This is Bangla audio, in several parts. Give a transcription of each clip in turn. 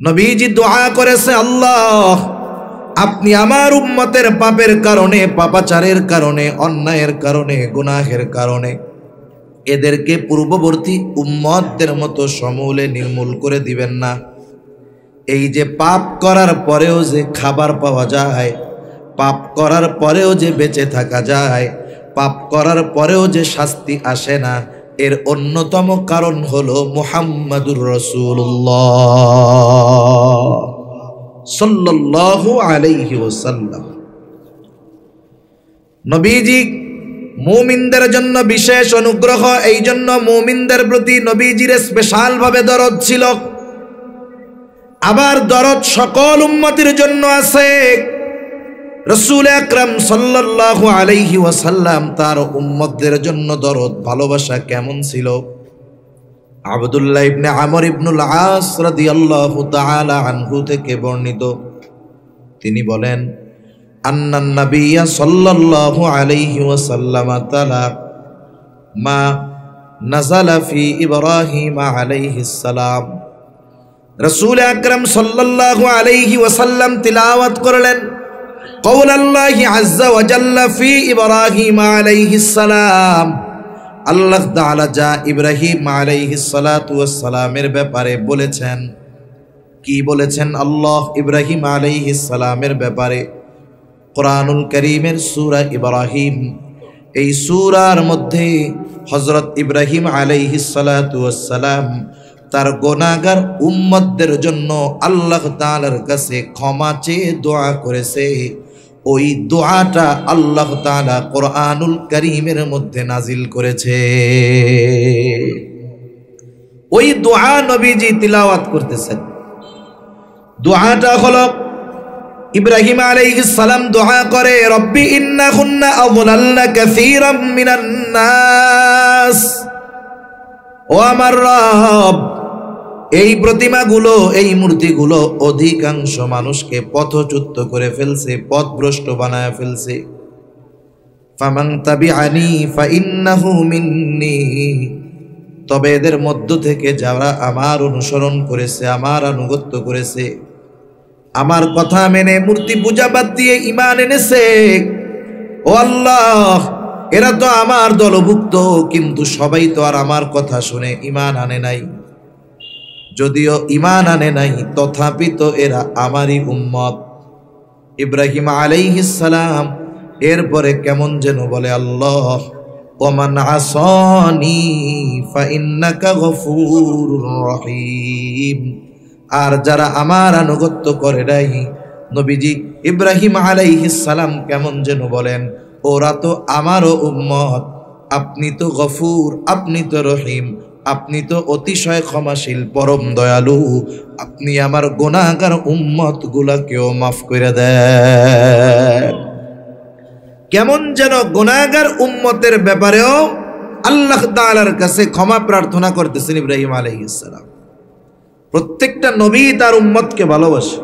নবীজি দোয়া করেছে, আল্লাহ আপনি আমার উম্মতের পাপের কারণে, পাপাচারের কারণে, অন্যায়ের কারণে, গুনাহের কারণে এদেরকে পূর্ববর্তী উম্মতদের মতো সমূলে নির্মূল করে দিবেন না। এই যে পাপ করার পরেও যে খাবার পাওয়া যায়, পাপ করার পরেও যে বেঁচে থাকা যায়, পাপ করার পরেও যে শাস্তি আসে না, এর অন্যতম কারণ হলো মুহাম্মাদুর রাসূলুল্লাহ সাল্লাল্লাহু আলাইহি ওয়াসাল্লাম। নবীজি মুমিনদের জন্য বিশেষ অনুগ্রহ, এই জন্য মুমিনদের প্রতি নবীজির স্পেশাল ভাবে দরদ ছিল। আবার দরদ সকল উম্মতের জন্য আছে। রাসূল আকরাম সাল্লাল্লাহু আলাইহি ওয়াসাল্লাম তার উম্মতদের জন্য দরদ ভালোবাসা কেমন ছিল? আব্দুল্লাহ ইবনে আমর ইবনুল আস রাদিয়াল্লাহু তাআলা আনহু থেকে বর্ণিত, তিনি বলেন, আন্নান নাবিয়্যা সাল্লাল্লাহু আলাইহি ওয়াসাল্লাম তাআলা মা নাযালা ফি ইব্রাহিম আলাইহিস সালাম। রাসূল আকরাম সাল্লাল্লাহু আলাইহি ওয়াসাল্লাম তিলাওয়াত করলেন কওলাল্লাহি আযজা ওয়া জাল্লা ফি ইব্রাহিম আলাইহিস সালাম। আল্লাহ তাআলা যা ইব্রাহিম আলাইহিস সালাতু ওয়াস সালামের ব্যাপারে বলেছেন, কি বলেছেন আল্লাহ ইব্রাহিম আলাইহিস সালামের ব্যাপারে? কোরআনুল কারীমের সূরা ইব্রাহিম, এই সূরার মধ্যে হযরত ইব্রাহিম আলাইহিস সালাতু ওয়াস সালাম তার গুনাহগার উম্মতদের জন্য আল্লাহ তাআলার কাছে ক্ষমা চেয়ে দোয়া করেছে। ওই দোয়াটা আল্লাহ তাআলা কোরআনুল কারীমের মধ্যে নাজিল করেছে। ওই দোয়া নবীজি তিলাওয়াত করতেছেন। দোয়াটা হলো, ইব্রাহিম আলাইহিস সালাম দোয়া করে, রব্বি ইন্নাহুন্না আযলালনা কাসীরাম মিনান নাস। ও আমার রব, এই প্রতিমাগুলো, এই মূর্তিগুলো অধিকাংশ মানুষকে পথচ্যুত করে ফেলছে, পথভ্রষ্ট বানায় ফেলছে। ফামান তাবিআনি ফাইন্নাহু মিন্নি, তবে এদের মধ্য থেকে যারা আমার অনুসরণ করেছে, আমার আনুগত্য করেছে, আমার কথা মেনে মূর্তি পূজা বাদ দিয়ে ঈমান এনেছে, ও আল্লাহ এরা তো আমার দলভুক্ত, কিন্তু সবাই তো আর আমার কথা শুনে ঈমান আনে নাই। যদিও ঈমান আনে নাই, তথাপি তো এরা আমারই উম্মত। ইব্রাহিম আলাইহিস সালাম এরপরে কেমন যেন বলে, আল্লাহ ওমান আসানি ফাইন্নাকা গফুরুর রহিম। আর যারা আমার আনুগত্য করে নাই, নবীজি ইব্রাহিম আলাইহিস সালাম কেমন যেন বলেন, ওরা তো আমারও উম্মত, আপনি তো গফুর, আপনি তো রহিম, আপনি তো অতিশয় ক্ষমাশীল, পরম দয়ালু, আপনি আমার গুনাহগার উম্মত গুলাকেও মাফ করে দেন। কেমন যেন গুনাহগার উম্মতের ব্যাপারেও আল্লাহ তাআলার কাছে ক্ষমা প্রার্থনা করতেছেন ইব্রাহিম আলাইহিস সালাম। প্রত্যেকটা নবী তার উম্মতকে ভালোবাসে।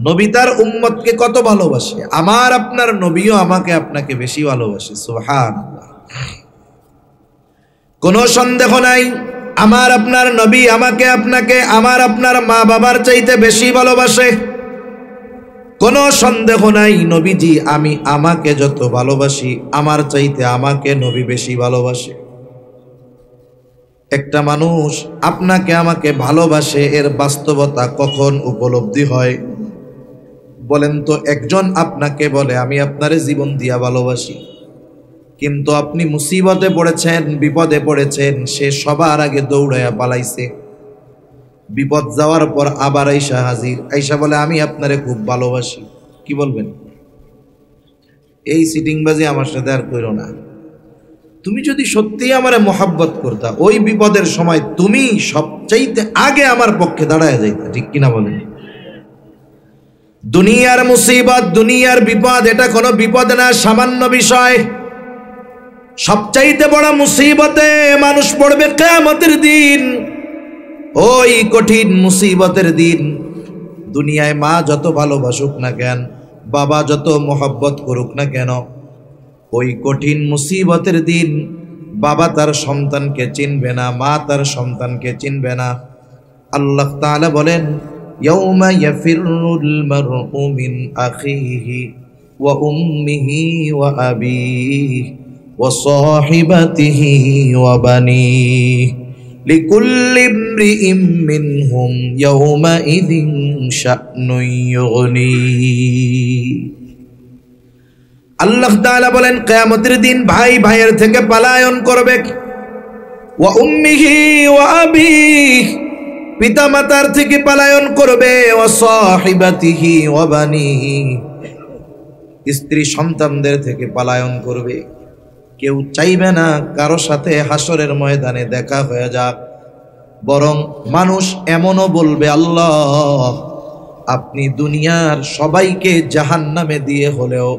নবী তার উম্মতকে কত ভালোবাসে! আমার আপনার নবীও আমাকে আপনাকে বেশি ভালোবাসে। সুবহানাল্লাহ। কোনো সন্দেহ নাই, আমার আপনার নবী আমাকে আপনাকে আমার আপনার মা বাবার চাইতে বেশি ভালোবাসে। কোনো সন্দেহ নাই, নবীজি আমি আমাকে যত ভালোবাসি, আমার চাইতে আমাকে নবী বেশি ভালোবাসে। একটা মানুষ আপনাকে আমাকে ভালোবাসে, এর বাস্তবতা কখন উপলব্ধি হয় বলেন তো? একজন আপনাকে বলে আমি আপনারে জীবন দিয়া ভালোবাসি, কিন্তু আপনি মুসিবতে পড়েছেন, বিপদে পড়েছেন, সে সবার আগে দৌড়াইয়া পালাইছে। বিপদ যাওয়ার পর আবার আইসা হাজির, আইসা বলে আমি আপনারে খুব ভালোবাসি। কি বলবেন? এই সিটিংবাজি আমার সাথে আর কইরো না। তুমি যদি সত্যিই আমারে মোহাব্বত করতা, ওই বিপদের সময় তুমি সবচাইতে আগে আমার পক্ষে দাঁড়ায় যাইতা। ঠিক কিনা বলেন? দুনিয়ার মুসিবত, দুনিয়ার বিপদ, এটা কোনো বিপদ না, সামান্য বিষয়। সবচাইতে বড় মুসিবতে মানুষ পড়বে কিয়ামতের দিন। ওই কঠিন মুসিবতের দিন দুনিয়ায় মা যত ভালোবাসুক না কেন, বাবা যত মোহব্বত করুক না কেন, ওই কঠিন মুসিবতের দিন বাবা তার সন্তানকে চিনবে না, মা তার সন্তানকে চিনবে না। আল্লাহ তাআলা বলেন, ইয়াউমা ইয়াফিরুল মারউ মিন আখিহি ওয়া উম্মিহি ওয়া আবিহি ওয়া সাহিবাতিহি ওয়া বানিহি লিকুল্লি ইমরিইম মিনহুম ইয়াউমাইযিন শা'নুন ইউগনি। আল্লাহ তাআলা বলেন, কিয়ামতের দিন ভাই ভাইয়ের থেকে পলায়ন করবে। ওয়া উম্মিহি ওয়া আবিহি, পিতা মাতার থেকে পলায়ন করবে। ওয়া সাহিবাতিহি ওয়া বানিহি, স্ত্রী সন্তানদের থেকে পলায়ন করবে। কেউ চাইবে না কারো সাথে হাসরের ময়দানে দেখা হয়ে যাক, বরং মানুষ এমনও বলবে, আল্লাহ আপনি দুনিয়ার সবাইকে জাহান্নামে দিয়ে হলেও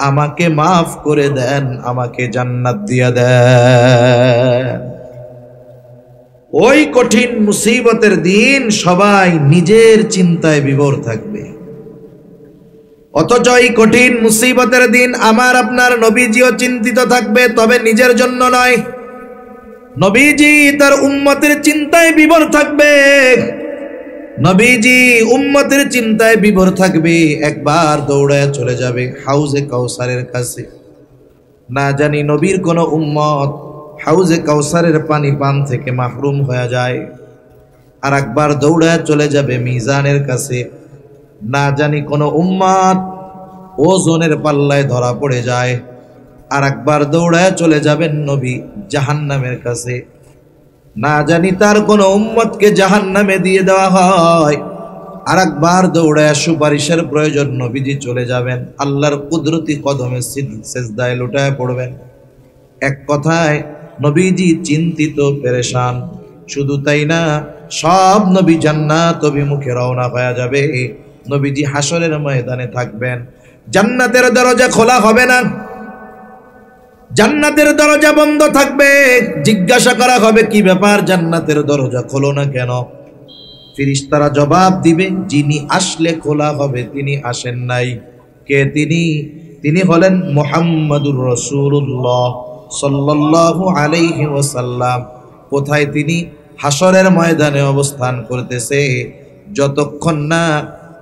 আমাকে মাফ করে দেন, আমাকে জান্নাত দিয়ে দেন। ওই কঠিন মুসিবতের দিন সবাই নিজের চিন্তায় বিভোর থাকবে, অথচ এই কঠিন মুসিবতের দিন আমার আপনার নবীজিও চিন্তিত থাকবে, তবে নিজের জন্য নয়। নবীজি তার উম্মতের চিন্তায় বিভোর থাকবে, নবীজি উম্মতের চিন্তায় বিভোর থাকবে। একবার দৌড়ায় চলে যাবে হাউজে কাউসারের কাছে। না জানি নবীর কোন উম্মত হাউজে কাউসারের পানি পান থেকে মাহরুম হয়ে যায়। আর একবার দৌড়ায় চলে যাবে মিজানের কাছে। না জানি কোন উম্মত ওজনের পাল্লায় ধরা পড়ে যায়। আর একবার দৌড়ায় চলে যাবেন নবী জাহান্নামের কাছে। না জানি তার কোন উম্মতকে জাহান্নামে দিয়ে দেওয়া হয়। আর একবার দৌড়ায় সুপারিশের প্রয়োজন নবীজি চলে যাবেন আল্লাহর কুদরতি কদমে সেজদায় লুটায় পড়বেন। এক কথায় নবীজি চিন্তিত পেরেশান। শুধু তাই না, সব নবী জান্নাত অভিমুখে রওনা হয়ে যাবে। নবীজি হাসরের ময়দানে থাকবেন, জান্নাতের দরজা খোলা হবে না, জান্নাতের দরজা বন্ধ থাকবে। জিজ্ঞাসা করা হবে, কি ব্যাপার, জান্নাতের দরজা খোলো না কেন? ফেরেশতারা জবাব দিবে, যিনি আসলে খোলা হবে তিনি আসেন নাই। কে তিনি? তিনি হলেন মুহাম্মাদুর রাসূলুল্লাহ সাল্লাল্লাহু আলাইহি ওয়াসাল্লাম। কোথায় তিনি? হাসরের ময়দানে অবস্থান করতেছে। যতক্ষণ না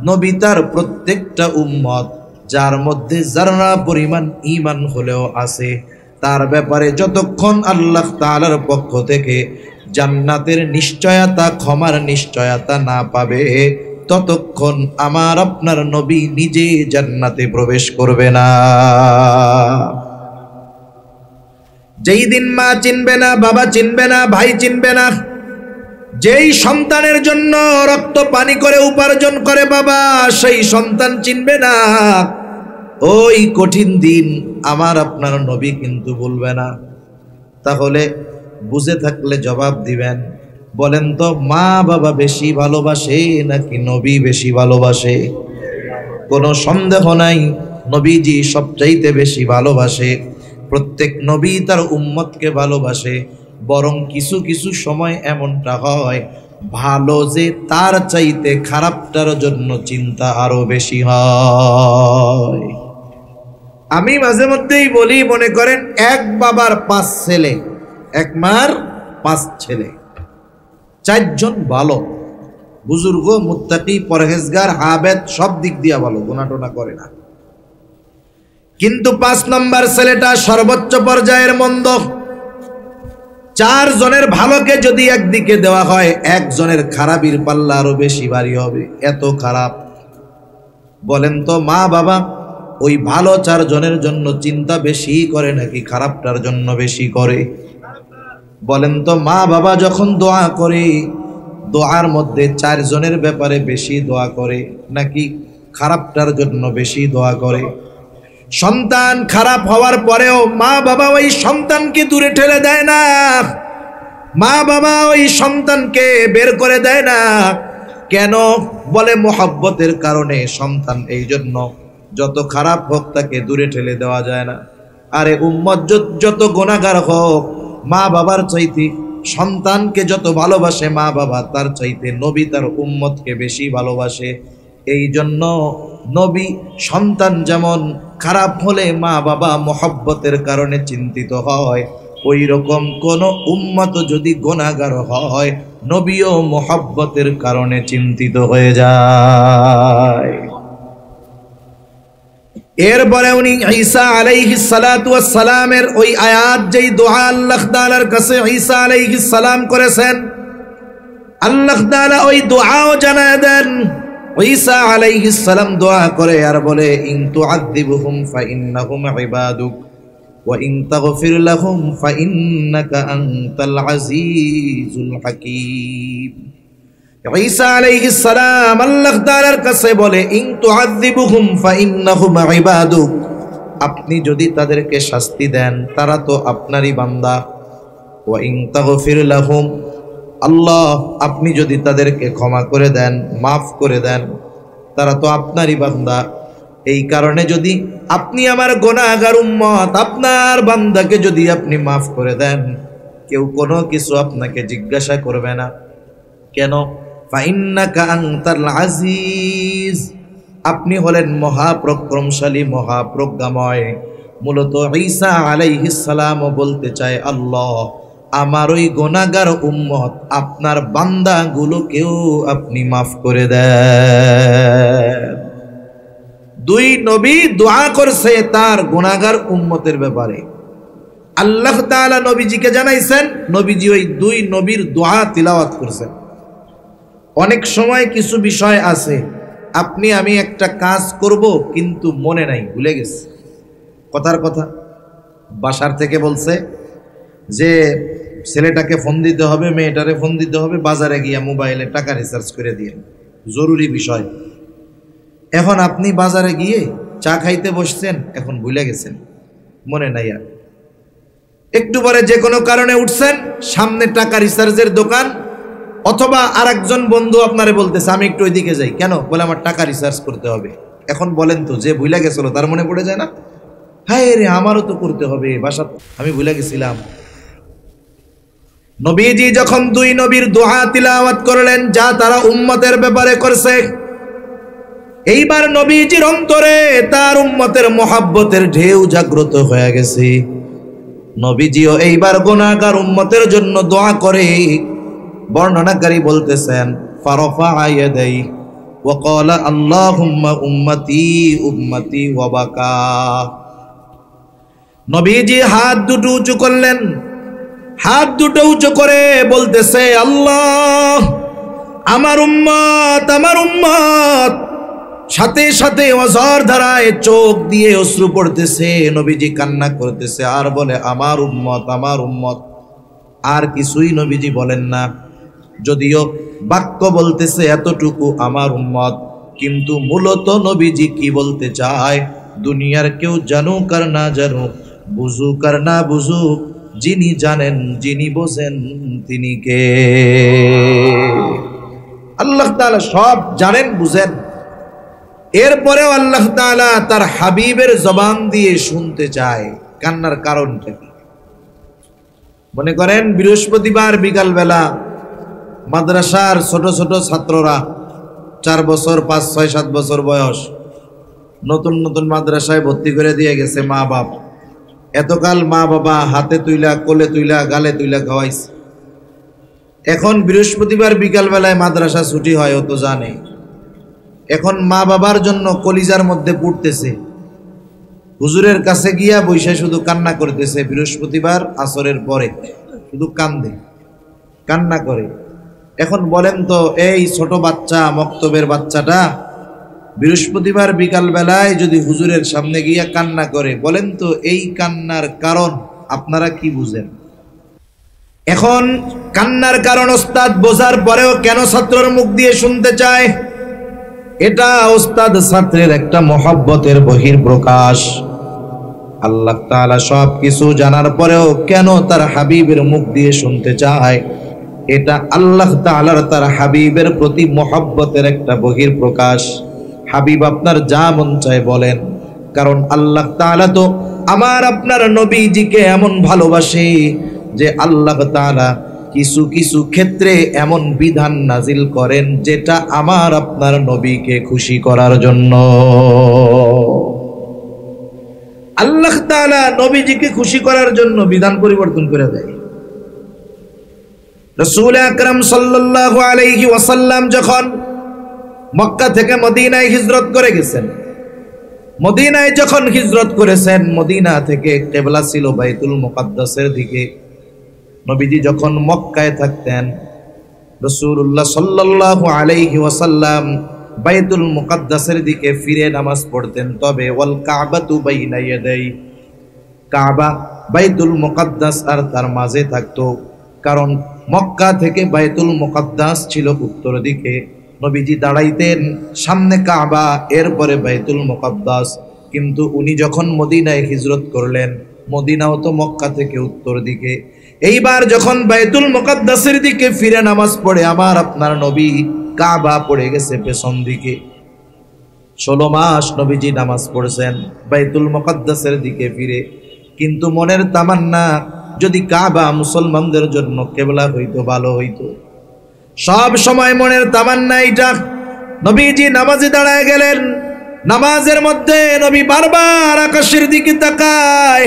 নবী তার প্রত্যেকটা উম্মত, যার মধ্যে যারা পরিমাণ ঈমান হলেও আছে, তার ব্যাপারে যতক্ষণ আল্লাহ তাআলার পক্ষ থেকে জান্নাতের নিশ্চয়তা, ক্ষমার নিশ্চয়তা না পাবে, ততক্ষণ আমার আপনার নবী নিজে জান্নাতে প্রবেশ করবে না। যেই দিন মা চিনবে না, বাবা চিনবে না, ভাই চিনবে না, যেই সন্তানের জন্য রক্ত পানি করে উপার্জন করে বাবা, সেই সন্তান চিনবে না, ওই কঠিন দিন আমার আপনার নবী কিন্তু বলবে না। তাহলে বুঝে থাকলে জবাব দিবেন, বলেন তো, মা বাবা বেশি ভালোবাসে নাকি নবী বেশি ভালোবাসে? কোনো সন্দেহ নাই, নবীজি সবচাইতে বেশি ভালোবাসে। প্রত্যেক নবী তার উম্মতকে ভালোবাসে। বরং কিছু কিছু সময় এমনটা হয়, ভালো যে তার চাইতে খারাপটার জন্য চিন্তা আরো বেশি হয়। আমি মাঝে মধ্যেই বলি, মনে করেন এক বাবার 5 ছেলে, এক মার 5 ছেলে, 4 জন ভালো, বুজুর্গ, মুত্তাকি, পরহেজগার, আবেদ, সব দিক দিয়া ভালো, গোনাটোনা করে না। কিন্তু 5 নম্বর ছেলেটা সর্বোচ্চ পর্যায়ের মন্দ। 4 জনের ভালোকে যদি একদিকে দেওয়া হয়, একজনের খারাপির পাল্লা আরো বেশি ভারী হবে, এত খারাপ। বলেন তো, মা বাবা ওই ভালো 4 জনের জন্য চিন্তা বেশি করে নাকি খারাপটার জন্য বেশি করে? বলেন তো, মা বাবা যখন দোয়া করে, দোয়ার মধ্যে 4 জনের ব্যাপারে বেশি দোয়া করে নাকি খারাপটার জন্য বেশি দোয়া করে? সন্তান খারাপ হওয়ার পরেও মা বাবা ওই সন্তানকে দূরে ঠেলে দেয় না, মা বাবা ওই সন্তানকে বের করে দেয় না। কেন? বলে মোহাব্বতের কারণে। সন্তান এই জন্য যত খারাপ হোক তাকে দূরে ঠেলে দেওয়া যায় না। আরে উম্মত যত গুনাহগার হোক, মা বাবার চাইতে সন্তানকে যত ভালোবাসে মা বাবা, তার চাইতে নবী তার উম্মতকে বেশি ভালোবাসে। এই জন্য নবী সন্তান যেমন খারাপ হলে মা বাবা মোহাব্বতের কারণে চিন্তিত হয়, ওই রকম কোন উম্মত যদি গুনাহগার হয়, নবীও মোহাব্বতের কারণে চিন্তিত হয়ে যায়। এরপরে উনি ঈসা আলাইহিস সালাতু ওয়াস সালামের ওই আয়াত যেই দোয়া আল্লাহ তাআলার কাছে ঈসা আলাইহিস সালাম করেছেন, আল্লাহ তাআলা ওই দোয়াও জানায় দেন। ঈসা আলাইহিস সালাম দোয়া করে আর বলে, ইন তুআযিবহুম ফাইন্নাহুম ইবাদুক ওয়া ইন তাগফির লাহুম ফাইন্নাকা আনতাল আজিজুল হাকীম। ঈসা আলাইহিস সালাম আল্লাহ তাআলার কাছে বলে, ইন তুআযিবহুম ফাইন্নাহুম ইবাদুক, আপনি যদি তাদেরকে শাস্তি দেন তারা তো আপনারই বান্দা। ওয়া ইন তাগফির লাহুম, আল্লাহ আপনি যদি তাদেরকে ক্ষমা করে দেন, মাফ করে দেন, তারা তো আপনারই বান্দা। এই কারণে যদি আপনি আমার গুনাহগার উম্মত, আপনার বান্দাকে যদি আপনি মাফ করে দেন, কেউ কোনো কিছু আপনাকে জিজ্ঞাসা করবে না। কেন? ফাইন্নাকা আনতাল আজিজ, আপনি হলেন মহাপরাক্রমশালী, মহাপ্রজ্ঞাময়। মূলত ঈসা আলাইহিস সালাম বলতে চায়, আল্লাহ আমার ওই গুনাহগার উম্মত আপনার বান্দাগুলোকেও আপনি মাফ করে দেন। দুই নবী দোয়া করছে তার গুনাহগার উম্মতের ব্যাপারে। আল্লাহ তাআলা নবীজিকে জানাইছেন, নবীজি ওই দুই নবীর দোয়া তিলাওয়াত করছেন। অনেক সময় কিছু বিষয় আছে আপনি আমি একটা কাজ করব কিন্তু মনে নাই, ভুলে গেছে। কথার কথা, বাসার থেকে বলছে যে ছেলেটাকে ফোন দিতে হবে, মেয়েটারে ফোন দিতে হবে, বাজারে গিয়া মোবাইলে টাকা রিচার্জ করে দিয়ে, জরুরি বিষয়। এখন আপনি বাজারে গিয়ে চা খাইতে বসছেন, এখন ভুলে গেছেন, মনে নাই আর। একটু পরে যে কোনো কারণে উঠছেন, সামনে টাকা রিচার্জের দোকান, অথবা আরেকজন বন্ধু আপনারে বলতেছে আমি একটু ওইদিকে যাই। কেন? বলে আমার টাকা রিচার্জ করতে হবে। এখন বলেন তো, যে ভুলে গেছিল তার মনে পড়ে যায় না? হায় রে, আমারও তো করতে হবে, বাসা আমি ভুলে গেছিলাম। নবীজি যখন দুই নবীর দোয়া তিলাওয়াত করলেন যা তারা উম্মতের ব্যাপারে করছে, এইবার নবীজির অন্তরে তার উম্মতের মুহাব্বতের ঢেউ জাগ্রত হয়ে গেছে। নবীজিও এইবার গুনাহগার উম্মতের জন্য দোয়া করে। বর্ণনাকারী বলতেছেন, ফারাফা ইয়াদাই ওয়া ক্বালা আল্লাহুম্মা উম্মতি উম্মতি ওয়া বাকা। নবীজি হাত দুটো উঁচু করলেন, হাত দুটো উঁচু করে বলতেছে, আল্লাহ আমার উম্মত, আমার উম্মত। সাথে সাথে অঝর ধারায় চোখ দিয়ে অশ্রু পড়তেছে, নবীজি কান্না করতেছে আর বলে আমার উম্মত, আমার উম্মত। আর কিছুই নবীজি বলেন না, যদিও বাক্য বলতেছে এতটুকু আমার উম্মত, কিন্তু মূলত নবীজি কি বলতে চায়, দুনিয়ার কেউ জানুক আর না জানুক, বুঝুক আর না বুঝুক, যিনি জানেন যিনি বোঝেন তিনি কে? আল্লাহ তাআলা সব জানেন, বুঝেন। এরপরেও আল্লাহ তাআলা তার হাবিবের জবান দিয়ে শুনতে চায় কান্নার কারণটা কি। মনে করেন বৃহস্পতিবার বিকালবেলা মাদ্রাসার ছোট ছোট ছাত্ররা, 4 বছর 5, 6, 7 বছর বয়স, নতুন নতুন মাদ্রাসায় ভর্তি করে দিয়ে গেছে মা বাপ। এতকাল মা বাবা হাতে তুইলা, কোলে তুইলা, গালে তুইলা খাওয়াইছে। এখন বৃহস্পতিবার বিকালবেলায় মাদ্রাসা ছুটি হয়, ও তো জানে। এখন মা বাবার জন্য কলিজার মধ্যে পড়তেছে, হুজুরের কাছে গিয়া বৈশা শুধু কান্না করতেছে। বৃহস্পতিবার আসরের পরে শুধু কান্দে, কান্না করে। এখন বলেন তো, এই ছোট বাচ্চা, মক্তবের বাচ্চাটা বৃহস্পতিবার বিকাল বেলায় যদি হুজুরের সামনে গিয়া কান্না করে, বলেন তো এই কান্নার কারণ আপনারা কি বুঝেন? এখন কান্নার কারণ ওস্তাদ বোঝার পরেও কেন ছাত্রর মুখ দিয়ে শুনতে চায়? এটা ওস্তাদ ছাত্রের একটা মহব্বতের বহিঃপ্রকাশ। আল্লাহ তাআলা সব কিছু জানার পরেও কেন তার হাবিবের মুখ দিয়ে শুনতে চায়? এটা আল্লাহ তাআলার তার হাবিবের প্রতি মহব্বতের একটা বহিঃপ্রকাশ। হাবিব আপনার যা মন চায় বলেন, কারণ আল্লাহ তাআলা তো আমার আপনার নবীজিকে এমন ভালোবাসে যে আল্লাহ তাআলা কিছু কিছু ক্ষেত্রে এমন বিধান নাজিল করেন যেটা আমার আপনার নবীকে খুশি করার জন্য। আল্লাহ তাআলা নবীজিকে খুশি করার জন্য বিধান পরিবর্তন করে দেয়। রাসূল আকরাম সাল্লাল্লাহু আলাইহি ওয়াসাল্লাম যখন মক্কা থেকে মদিনায় হিজরত করে গেছেন, মদিনায় যখন হিজরত করেছেন, মদিনা থেকে কিবলা ছিল বাইতুল মুকাদ্দাসের দিকে। নবীজি যখন মক্কায় থাকতেন, রাসূলুল্লাহ সাল্লাল্লাহু আলাইহি ওয়াসাল্লাম বাইতুল মুকাদ্দাসের দিকে ফিরে নামাজ পড়তেন। তবে ওয়াল কাবাতু বাইনা ইয়াদাই, কাবা বাইতুল মুকাদ্দাস আর তার মাঝে থাকতো, কারণ মক্কা থেকে বাইতুল মুকাদ্দাস ছিল উত্তর দিকে। নবীজি দাঁড়াইতেন সামনে কাবা, এরপরে বাইতুল মুকাদ্দাস। কিন্তু উনি যখন মদিনায় হিজরত করলেন, মদিনাও তো মক্কা থেকে উত্তর দিকে, এইবার যখন বাইতুল মুকাদ্দাসের দিকে ফিরে নামাজ পড়ে আমার আপনার নবী, কাবা পড়ে গেছে পেছন দিকে। 16 মাস নবীজি নামাজ পড়ছেন বাইতুল মুকাদ্দাসের দিকে ফিরে, কিন্তু মনের তামান্না যদি কাবা মুসলমানদের জন্য কিবলা হইতো ভালো হইতো। সব সময় মনের তামান্না এটা। নবীজি নামাজে দাঁড়ায় গেলেন, নামাজের মধ্যে নবী বারবার আকাশের দিকে তাকায়।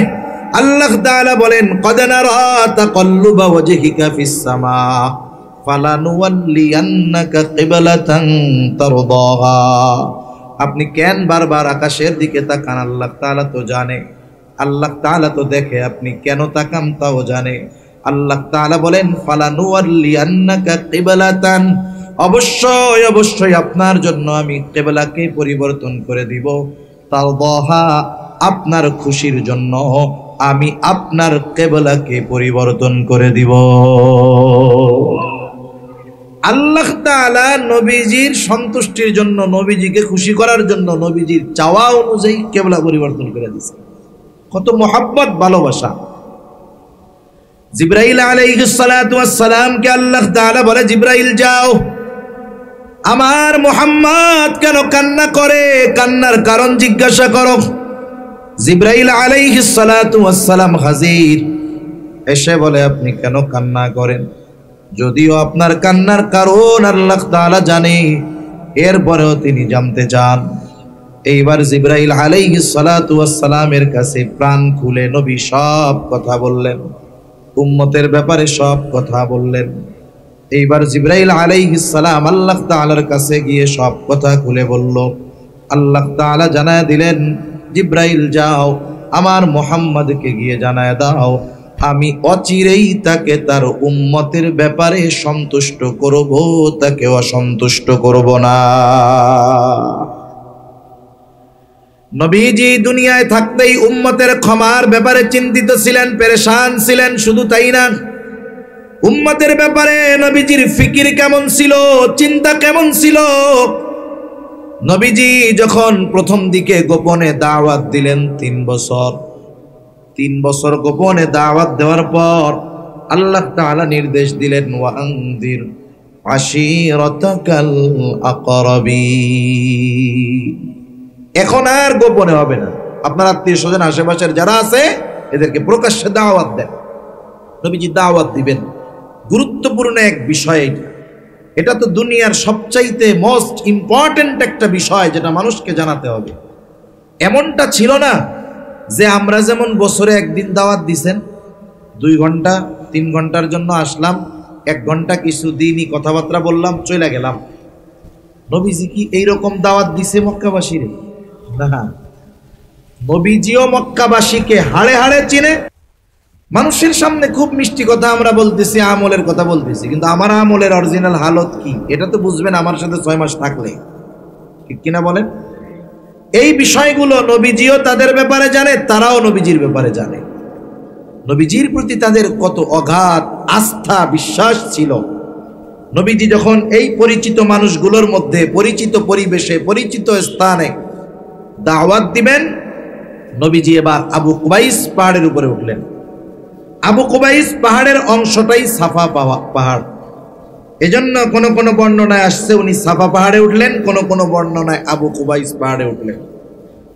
আল্লাহ তাআলা বলেন, কদ নারা তাকাল্লুবা ওয়াজহিকা ফিস সামা ফালানুওয়াল্লিয়ান্নাকা কিবলাতান তারদাহা। আপনি কেন বারবার আকাশের দিকে তাকান? আল্লাহ তাআলা তো জানে, আল্লাহ তাআলা তো দেখে, আপনি কেন তাকান তাও জানে। আল্লাহ তাআলা বলেন, ফালানুওয়াল্লিয়ান্নাকা কিবলাতান, অবশ্যই অবশ্যই আপনার জন্য আমি কিবলাকে পরিবর্তন করে দিব। তারদাহা, আপনার খুশির জন্য আমি আপনার কিবলাকে পরিবর্তন করে দিব। আল্লাহ তাআলা নবীজির সন্তুষ্টির জন্য, নবীজিকে খুশি করার জন্য নবীজির চাওয়া অনুযায়ী কিবলা পরিবর্তন করে দিয়েছে। কত মহব্বত, ভালোবাসা। জিবরাইল আলাইহিস সালাতু ওয়াস সালামকে আল্লাহ তাআলা বলে, জিবরাইল যাও, আমার মুহাম্মদ কেন কান্না করে, কান্নার কারণ জিজ্ঞাসা করো। জিবরাইল আলাইহিস সালাতু ওয়াস সালাম হাজির, এসে বলে, আপনি কেন কান্না করেন? যদিও আপনার কান্নার কারণ আল্লাহ তাআলা জানে, এরপরেও তিনি জানতে চান। এইবার জিবরাইল আলাইহিস সালাতু ওয়াস সালামের কাছে প্রাণ খুলে নবী সব কথা বললেন, উম্মতের ব্যাপারে সব কথা বললেন। এইবার জিবরাইল আলাইহিস সালাম আল্লাহ তাআলার কাছে গিয়ে সব কথা খুলে বলল। আল্লাহ তাআলা জানায় দিলেন, জিবরাইল যাও, আমার মুহাম্মদকে গিয়ে জানায় দাও, আমি অচিরেই তাকে তার উম্মতের ব্যাপারে সন্তুষ্ট করব, তাকে অসন্তুষ্ট করব না। নবীজি দুনিয়ায় থাকতেই উম্মতের ক্ষমার ব্যাপারে চিন্তিত ছিলেন, পেরেশান ছিলেন। শুধু তাই না, উম্মতের ব্যাপারে নবীজির ফিকির কেমন ছিল, চিন্তা কেমন ছিল। নবীজি যখন প্রথম দিকে গোপনে দাওয়াত দিলেন 3 বছর গোপনে দাওয়াত দেওয়ার পর আল্লাহ তাআলা নির্দেশ দিলেন, ওয়ানদির আশীরাতাকাল আকরাবিন। এখন আর গোপনে হবে না, আপনার আত্মীয় স্বজন আশেপাশের যারা আছে এদেরকে প্রকাশ্যে দাওয়াত দেন। নবীজি দাওয়াত দিবেন, গুরুত্বপূর্ণ এক বিষয় এটা। এটা তো দুনিয়ার সবচাইতে মোস্ট ইম্পর্টেন্ট একটা বিষয়, যেটা মানুষকে জানাতে হবে। এমনটা ছিল না যে আমরা যেমন বছরে একদিন দাওয়াত দিছেন, 2 ঘন্টা 3 ঘন্টার জন্য আসলাম, 1 ঘন্টা কিছু দিনই কথাবার্তা বললাম, চলে গেলাম। নবীজি কি এইরকম দাওয়াত দিছে মক্কাবাসীরে? না, নবীজিও মক্কাবাসীকে হাড়ে হাড়ে চিনে। মানুষের সামনে খুব মিষ্টি কথা আমরা বলতেছি, আমলের কথা বলতেছি, কিন্তু আমার আমলের অরিজিনাল হালত কি এটা তো বুঝবেন আমার সাথে 6 মাস থাকলে, ঠিক কিনা বলেন? এই বিষয়গুলো নবীজিও তাদের ব্যাপারে জানে, তারাও নবীজির ব্যাপারে জানে। নবীজির প্রতি তাদের কত অগাধ আস্থা, বিশ্বাস ছিল। নবীজি যখন এই পরিচিত মানুষগুলোর মধ্যে, পরিচিত পরিবেশে, পরিচিত স্থানে দাওয়াত দিবেন, নবীজি এবার আবু কুবাইস পাহাড়ের উপরে উঠলেন। আবু কুবাইস পাহাড়ের অংশটাই সাফা পাহাড়, এজন্য কোন কোন বর্ণনায় আসছে উনি সাফা পাহাড়ে উঠলেন, কোন কোন বর্ণনায় আবু কুবাইস পাহাড়ে উঠলেন।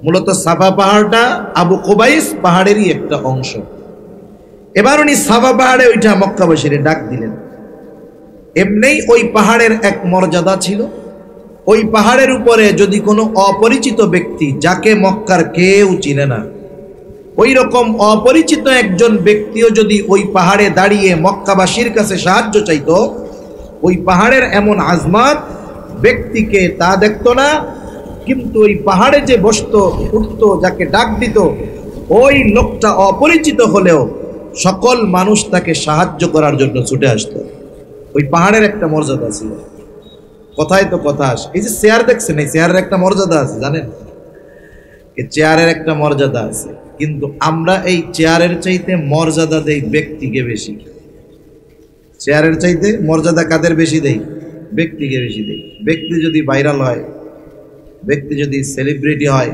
মূলত সাফা পাহাড়টা আবু কুবাইস পাহাড়েরই একটা অংশ। এবার উনি সাফা পাহাড়ে ওইটা মক্কাবাসীর ডাক দিলেন। এমনিই ওই পাহাড়ের এক মর্যাদা ছিল, ওই পাহাড়ের উপরে যদি কোনো অপরিচিত ব্যক্তি, যাকে মক্কার কেউ চিনে না, ওই রকম অপরিচিত একজন ব্যক্তিও যদি ওই পাহাড়ে দাঁড়িয়ে মক্কাবাসীর কাছে সাহায্য চাইতো, ওই পাহাড়ের এমন আজমাত ব্যক্তিকে তা দেখতো না, কিন্তু ওই পাহাড়ে যে বসতো উঠতো যাকে ডাক দিত ওই লোকটা অপরিচিত হলেও সকল মানুষ তাকে সাহায্য করার জন্য ছুটে আসতো। ওই পাহাড়ের একটা মর্যাদা ছিল। কথায় তো কথা আসে, এই যে চেয়ার দেখছেন, এই চেয়ারের একটা মর্যাদা আছে জানেন, এই চেয়ারের একটা মর্যাদা আছে, কিন্তু আমরা এই চেয়ারের চাইতে মর্যাদা দেই ব্যক্তিকে বেশি। চেয়ারের চাইতে মর্যাদা কাদের বেশি দেই? ব্যক্তিকে বেশি দেই। ব্যক্তি যদি ভাইরাল হয়, ব্যক্তি যদি সেলিব্রিটি হয়,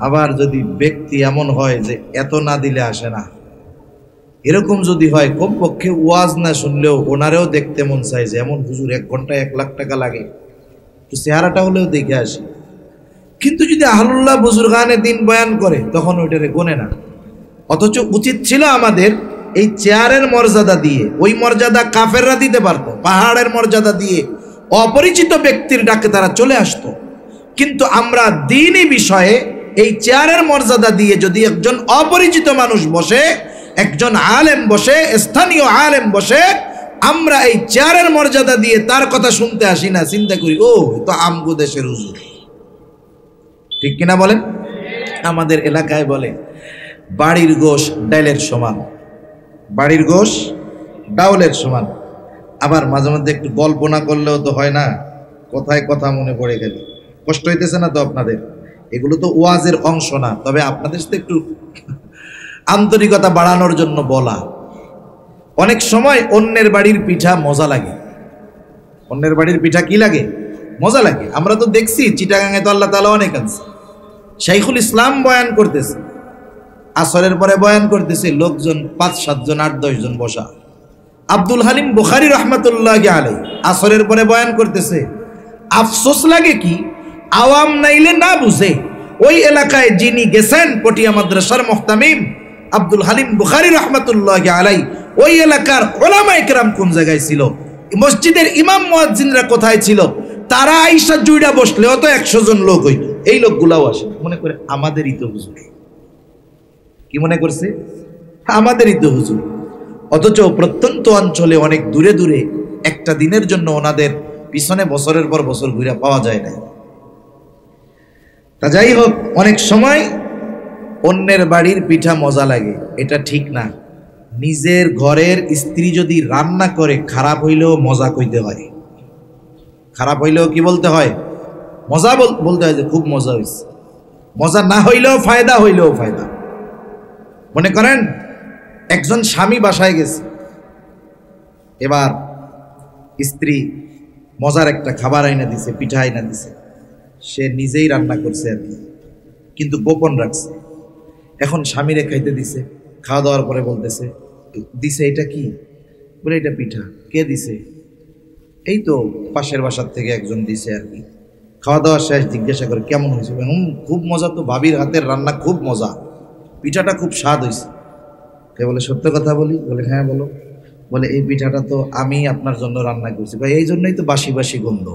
আবার যদি ব্যক্তি এমন হয় যে এত না দিলে আসে না, এরকম যদি হয়, কমপক্ষে ওয়াজ না শুনলেও ওনারেও দেখতে মন চাই যে এমন হুজুর 1 ঘন্টায় 1 লাখ টাকা লাগে, তো চেহারাটা হলেও দেখে আসি। কিন্তু যদি আহলুল্লাহ বুজুর্গানে দিন বয়ান করে তখন ওইটারে গোনে না। অথচ উচিত ছিল আমাদের এই চেয়ারের মর্যাদা দিয়ে, ওই মর্যাদা কাফেররা দিতে পারতো, পাহাড়ের মর্যাদা দিয়ে অপরিচিত ব্যক্তির ডাকে তারা চলে আসতো। কিন্তু আমরা দ্বীনি বিষয়ে এই চেয়ারের মর্যাদা দিয়ে যদি একজন অপরিচিত মানুষ বসে, একজন আলেম বসে, স্থানীয় আলেম বসে, আমরা এই চেয়ারের মর্যাদা দিয়ে তার কথা শুনতে আসি না, চিন্তা করি ও তো আমগো দেশের হুজুর। ঠিক কিনা বলেন? আমাদের এলাকায় বলে বাড়ির গোশ ডাইলের সমান, বাড়ির গোশ ডাউলের সমান। আবার মাঝে মধ্যে একটু গল্প না করলেও তো হয় না, কথায় কথা মনে পড়ে গেল। কষ্ট হইতেছে না তো আপনাদের? এগুলো তো ওয়াজের অংশ না, তবে আপনাদের সাথে একটু আন্তরিকতা বাড়ানোর জন্য বলা। অনেক সময় অন্যের বাড়ির পিঠা মজা লাগে। অন্যের বাড়ির পিঠা কি লাগে? মজা লাগে। আমরা তো দেখছি চিটাগাঙে তো আল্লাহ তাআলা অনেক আছে। শাইখুল ইসলাম বয়ান করতেছে, আসরের পরে বয়ান করতেছে, লোকজন 5-7 জন 8-10 জন বসা। আব্দুল হালিম বুখারী রাহমাতুল্লাহি আলাইহি আসরের পরে বয়ান করতেছে। আফসোস লাগে কি, আওয়াম নাইলে না বুঝে ওই এলাকায় যিনি গেছেন পটিয়া মাদ্রাসার মুহতামিম আব্দুল হালিম বুখারী রাহমাতুল্লাহি আলাইহি, ওই এলাকার উলামায়ে কেরাম কোন জায়গায় ছিল, মসজিদের ইমাম মুয়াজ্জিনরা কোথায় ছিল, তারা আইসা জুইড়া বসলেও তো 100 জন লোক হইতো। এই লোকগুলাও আসে, মনে করে আমাদেরই তো হুজুর। কি মনে করছে? আমাদেরই তো হুজুর। অথচ প্রত্যন্ত অঞ্চলে অনেক দূরে দূরে একটা দিনের জন্য ওনাদের পিছনে বছরের পর বছর ঘুরে পাওয়া যায় না। তা যাই হোক, অনেক সময় অন্যের বাড়ির পিঠা মজা লাগে, এটা ঠিক না। নিজের ঘরের স্ত্রী যদি রান্না করে খারাপ হইলেও মজা কইতে হয়। খারাপ হইলেও কি বলতে হয়? মজা বলতে হয় যে খুব মজা হয়েছে। মজা না হইলেও ফায়দা, হইলেও ফায়দা। মনে করেন একজন স্বামী বাসায় গেছে, এবার স্ত্রী মজার একটা খাবার আইনা দিছে, পিঠা আইনা দিছে, সে নিজেই রান্না করছে আর কি, কিন্তু গোপন রাখছে। এখন স্বামীরে খাইতে দিছে, খাওয়া দাওয়ার পরে বলতেছে, দিছে এটা কি? বলে এটা পিঠা। কে দিছে? এই তো পাশের বাসার থেকে একজন দিছে আর কি। খাওয়া দাওয়া শেষ, জিজ্ঞাসা করে কেমন হয়েছে? খুব মজা তো, ভাবির হাতের রান্না খুব মজা, পিঠাটা খুব স্বাদ হয়েছে। কে বলে সত্য কথা বলি? বলে হ্যাঁ বলো। বলে এই পিঠাটা তো আমি আপনার জন্য রান্না করছি। ভাই এই জন্যই তো বাসি বাসি গন্ধ।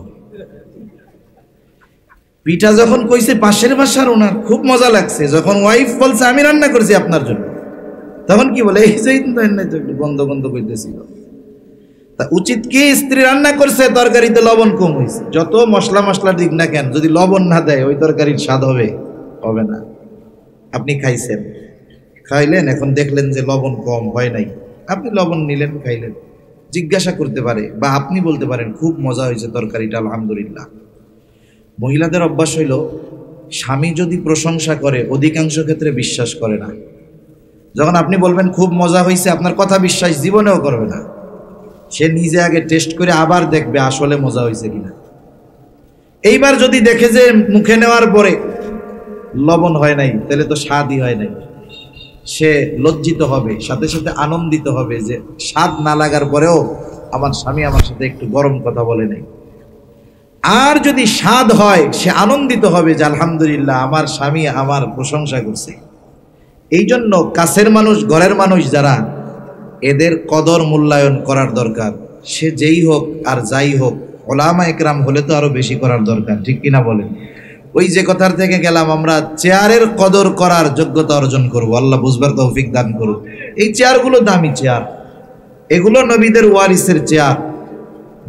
পিঠা যখন কইছে পাশের বাসার, ওনার খুব মজা লাগছে। যখন ওয়াইফ বলছে আমি রান্না করছি আপনার জন্য, তখন কি বলে এই যে একটু গন্ধ গন্ধ কইতেছিল। তা উচিত কি, স্ত্রী রান্না করছে, তরকারিতে লবণ কম হয়েছে, যত মশলা মশলা দিক না কেন, যদি লবণ না দেয় ওই তরকারির স্বাদ হবে? হবে না। আপনি খাইছেন, খাইলেন, এখন দেখলেন যে লবণ কম হয় নাই, আপনি লবণ নিলেন, খাইলেন, জিজ্ঞাসা করতে পারে বা আপনি বলতে পারেন খুব মজা হয়েছে তরকারিটা, আলহামদুলিল্লাহ। মহিলাদের অভ্যাস হইল, স্বামী যদি প্রশংসা করে অধিকাংশ ক্ষেত্রে বিশ্বাস করে না। যখন আপনি বলবেন খুব মজা হয়েছে, আপনার কথা বিশ্বাস জীবনেও করবে না। সে নিজে আগে টেস্ট করে আবার দেখবে আসলে মজা হয়েছে কিনা। এইবার যদি দেখে যে মুখে নেওয়ার পরে লবণ হয় নাই, তাহলে তো স্বাদই হয় নাই। সে লজ্জিত হবে, সাথে সাথে আনন্দিত হবে যে স্বাদ না লাগার পরেও আমার স্বামী আমার সাথে একটু গরম কথা বলে নাই। আর যদি স্বাদ হয়, সে আনন্দিত হবে যে আলহামদুলিল্লাহ আমার স্বামী আমার প্রশংসা করছে। এই জন্য কাছের মানুষ, ঘরের মানুষ যারা, এদের কদর মূল্যায়ন করার দরকার। সে যেই হোক আর যাই হোক, ওলামা একরাম হলে তো আরো বেশি করার দরকার। ঠিক কিনা বলেন? ওই যে কথার থেকে গেলাম, আমরা চেয়ারের কদর করার যোগ্যতা অর্জন করব। আল্লাহ বুঝবার তৌফিক দান করুন। এই চেয়ারগুলো দামি চেয়ার, এগুলো নবীদের ওয়ারিসের চেয়ার।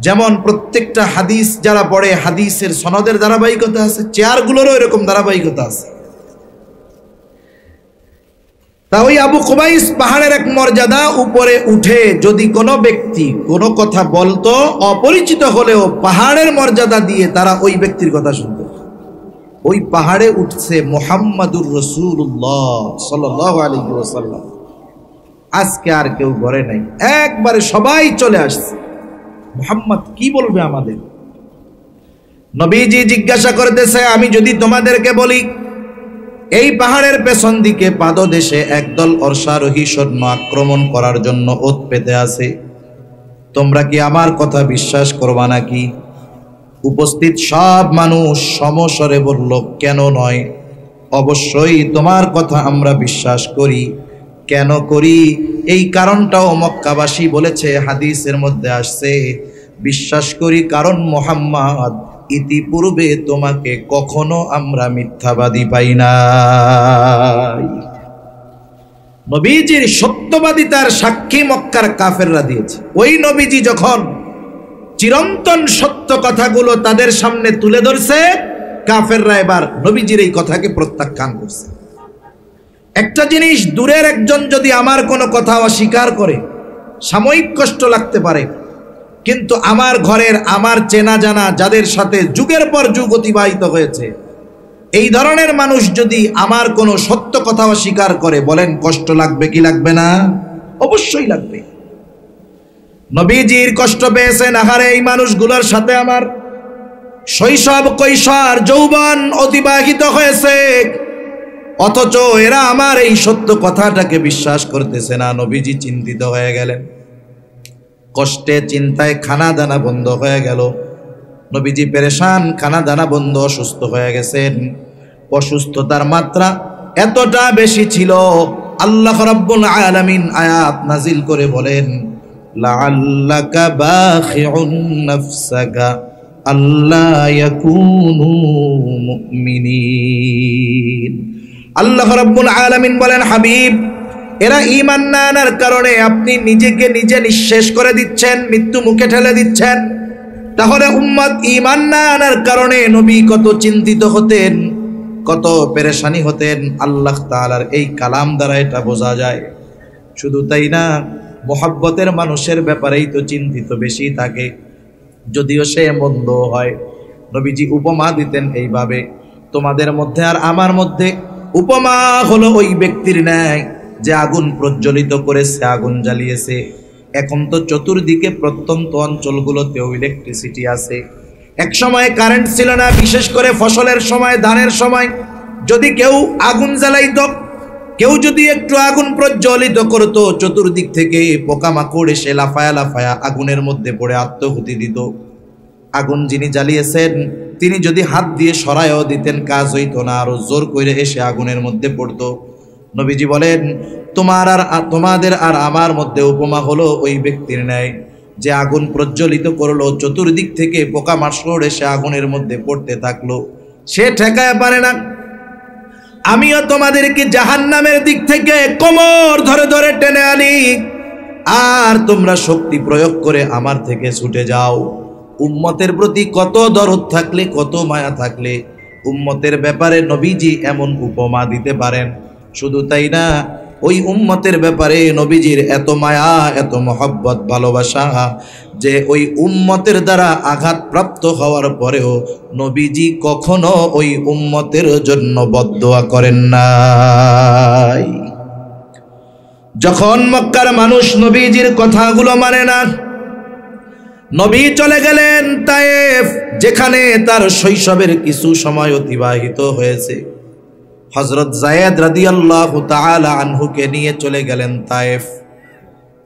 যেমন প্রত্যেকটা হাদিস যারা পড়ে, হাদিসের সনদের ধারাবাহিকতা আছে, চেয়ারগুলোরও এরকম ধারাবাহিকতা আছে। তা ওই আবু কুবাইস পাহাড়ের এক মর্যাদা, উপরে উঠে যদি কোনো ব্যক্তি কোনো কথা বলতো, অপরিচিত হলেও পাহাড়ের মর্যাদা দিয়ে তারা ওই ব্যক্তির কথা শুনত। ওই পাহাড়ে উঠছে মুহাম্মাদুর রাসূলুল্লাহ সাল্লাল্লাহু আলাইহি ওয়াসাল্লাম। আজকে আর কেউ ঘরে নাই, একবারে সবাই চলে আসছে। মুহাম্মদ কি বলবে আমাদের? নবীজি জিজ্ঞাসা করতেছে, আমি যদি তোমাদেরকে বলি এই পাহাড়ের পেছন দিকে পাদদেশে একদল অশ্বারোহী সৈন্য আক্রমণ করার জন্য ওত পেতে আছে, তোমরা কি আমার কথা বিশ্বাস করবা নাকি? উপস্থিত সব মানুষ সমস্বরে বলল, কেন নয়, অবশ্যই তোমার কথা আমরা বিশ্বাস করি। কেন করি? এই কারণটাও মক্কাবাসী বলেছে, হাদিসের মধ্যে আসছে, বিশ্বাস করি কারণ মুহাম্মদ ইতিপূর্বে তোমাকে কখনো আমরা মিথ্যাবাদী পাই নাই। নবীজির সত্যবাদিতার সাক্ষী মক্কার কাফেররা দিয়েছে। ওই নবীজি যখন চিরন্তন সত্য কথাগুলো তাদের সামনে তুলে ধরছে, কাফেররা এবার নবীজির এই কথাকে প্রত্যাখ্যান করছে। একটা জিনিস, দূরের একজন যদি আমার কোনো কথা অস্বীকার করে, সাময়িক কষ্ট লাগতে পারে, কিন্তু আমার ঘরের, আমার চেনা জানা, যাদের সাথে যুগের পর যুগ অতিবাহিত হয়েছে, এই ধরনের মানুষ যদি আমার কোনো সত্য কথা অস্বীকার করে, বলেন কষ্ট লাগবে কি লাগবে না? অবশ্যই লাগবে। নবীজির কষ্ট পেয়েছেন, আহারে এই মানুষগুলোর সাথে আমার শৈশব, কৈশোর, যৌবন অতিবাহিত হয়েছে, অথচ এরা আমার এই সত্য কথাটাকে বিশ্বাস করতেছে না। নবীজি চিন্তিত হয়ে গেলেন, কষ্টে চিন্তায় খানা দানা বন্ধ হয়ে গেল। নবীজি পেরেশান, খানা দানা বন্ধ, অসুস্থ হয়ে গেছেন। অসুস্থতার মাত্রা এতটা বেশি ছিল, আল্লাহ রাব্বুল আলামিন আয়াত নাজিল করে বলেন, লাআল্লাকা বাখিউন নাফসাকা আল্লা ইয়াকুনু মুমিনিন। আল্লাহ রাব্বুল আলামিন বলেন, হাবিব, এরা ঈমান না আনার কারণে আপনি নিজেকে নিজে নিঃশেষ করে দিচ্ছেন, মৃত্যু মুখে ঠেলে দিচ্ছেন। তাহলে উম্মত ঈমান না আনার কারণে নবী কত চিন্তিত হতেন, কত পেরেশানি হতেন, আল্লাহ তাআলার এই কালাম দ্বারা এটা বোঝা যায়। শুধু তাই না, মুহাব্বতের মানুষের ব্যাপারেই তো চিন্তিত বেশি থাকে, যদিও সে মন্দ হয়। নবীজি উপমা দিতেন এইভাবে, তোমাদের মধ্যে আর আমার মধ্যে উপমা হলো ওই ব্যক্তির ন্যায় যে আগুন প্রজ্বলিত করেছে, আগুন জ্বালিয়েছে। এখন তো চতুর্দিকে প্রত্যন্ত অঞ্চলগুলোতেও ইলেকট্রিসিটি আছে। এক সময় কারেন্ট ছিল না, বিশেষ করে ফসলের সময়, ধানের সময় যদি কেউ আগুন জ্বালাইতো, কেউ যদি একটু আগুন প্রজ্বলিত করতো, চতুর্দিক থেকে পোকামাকড় এসে লাফায়া লাফায়া আগুনের মধ্যে পড়ে আত্মহুতি দিত। আগুন যিনি জ্বালিয়েছেন তিনি যদি হাত দিয়ে সরায়ও দিতেন, কাজ হইতো না, আরো জোর করে এসে আগুনের মধ্যে পড়তো। নবীজি বলেন, তোমাদের আর আমার মধ্যে উপমা হলো ওই ব্যক্তির ন্যায় যে আগুন প্রজ্বলিত করলো, চতুর্দিক থেকে পোকামাকড় এসে আগুনের মধ্যে পড়তে থাকলো, সে ঠেকায় পারে না। আমিও তোমাদেরকে জাহান্নামের দিক থেকে কোমর ধরে ধরে টেনে আনি, আর তোমরা শক্তি প্রয়োগ করে আমার থেকে ছুটে যাও। উম্মতের প্রতি কত দরদ থাকলে, কত মায়া থাকলে উম্মতের ব্যাপারে নবীজি এমন উপমা দিতে পারেন। শুধু তাই না, ওই উম্মতের ব্যাপারে নবীজির এত মায়া, এত মহব্বত, ভালোবাসা যে ওই উম্মতের দ্বারা আঘাতপ্রাপ্ত হওয়ার পরেও নবীজি কখনো ওই উম্মতের জন্য বদদোয়া করেন নাই। যখন মক্কার মানুষ নবীজির কথাগুলো মানে না, নবী চলে গেলেন তায়েফ, যেখানে তার শৈশবের কিছু সময় অতিবাহিত হয়েছে। হযরত যায়েদ রাদিয়াল্লাহু তাআলা আনহুকে নিয়ে চলে গেলেন তায়েফ।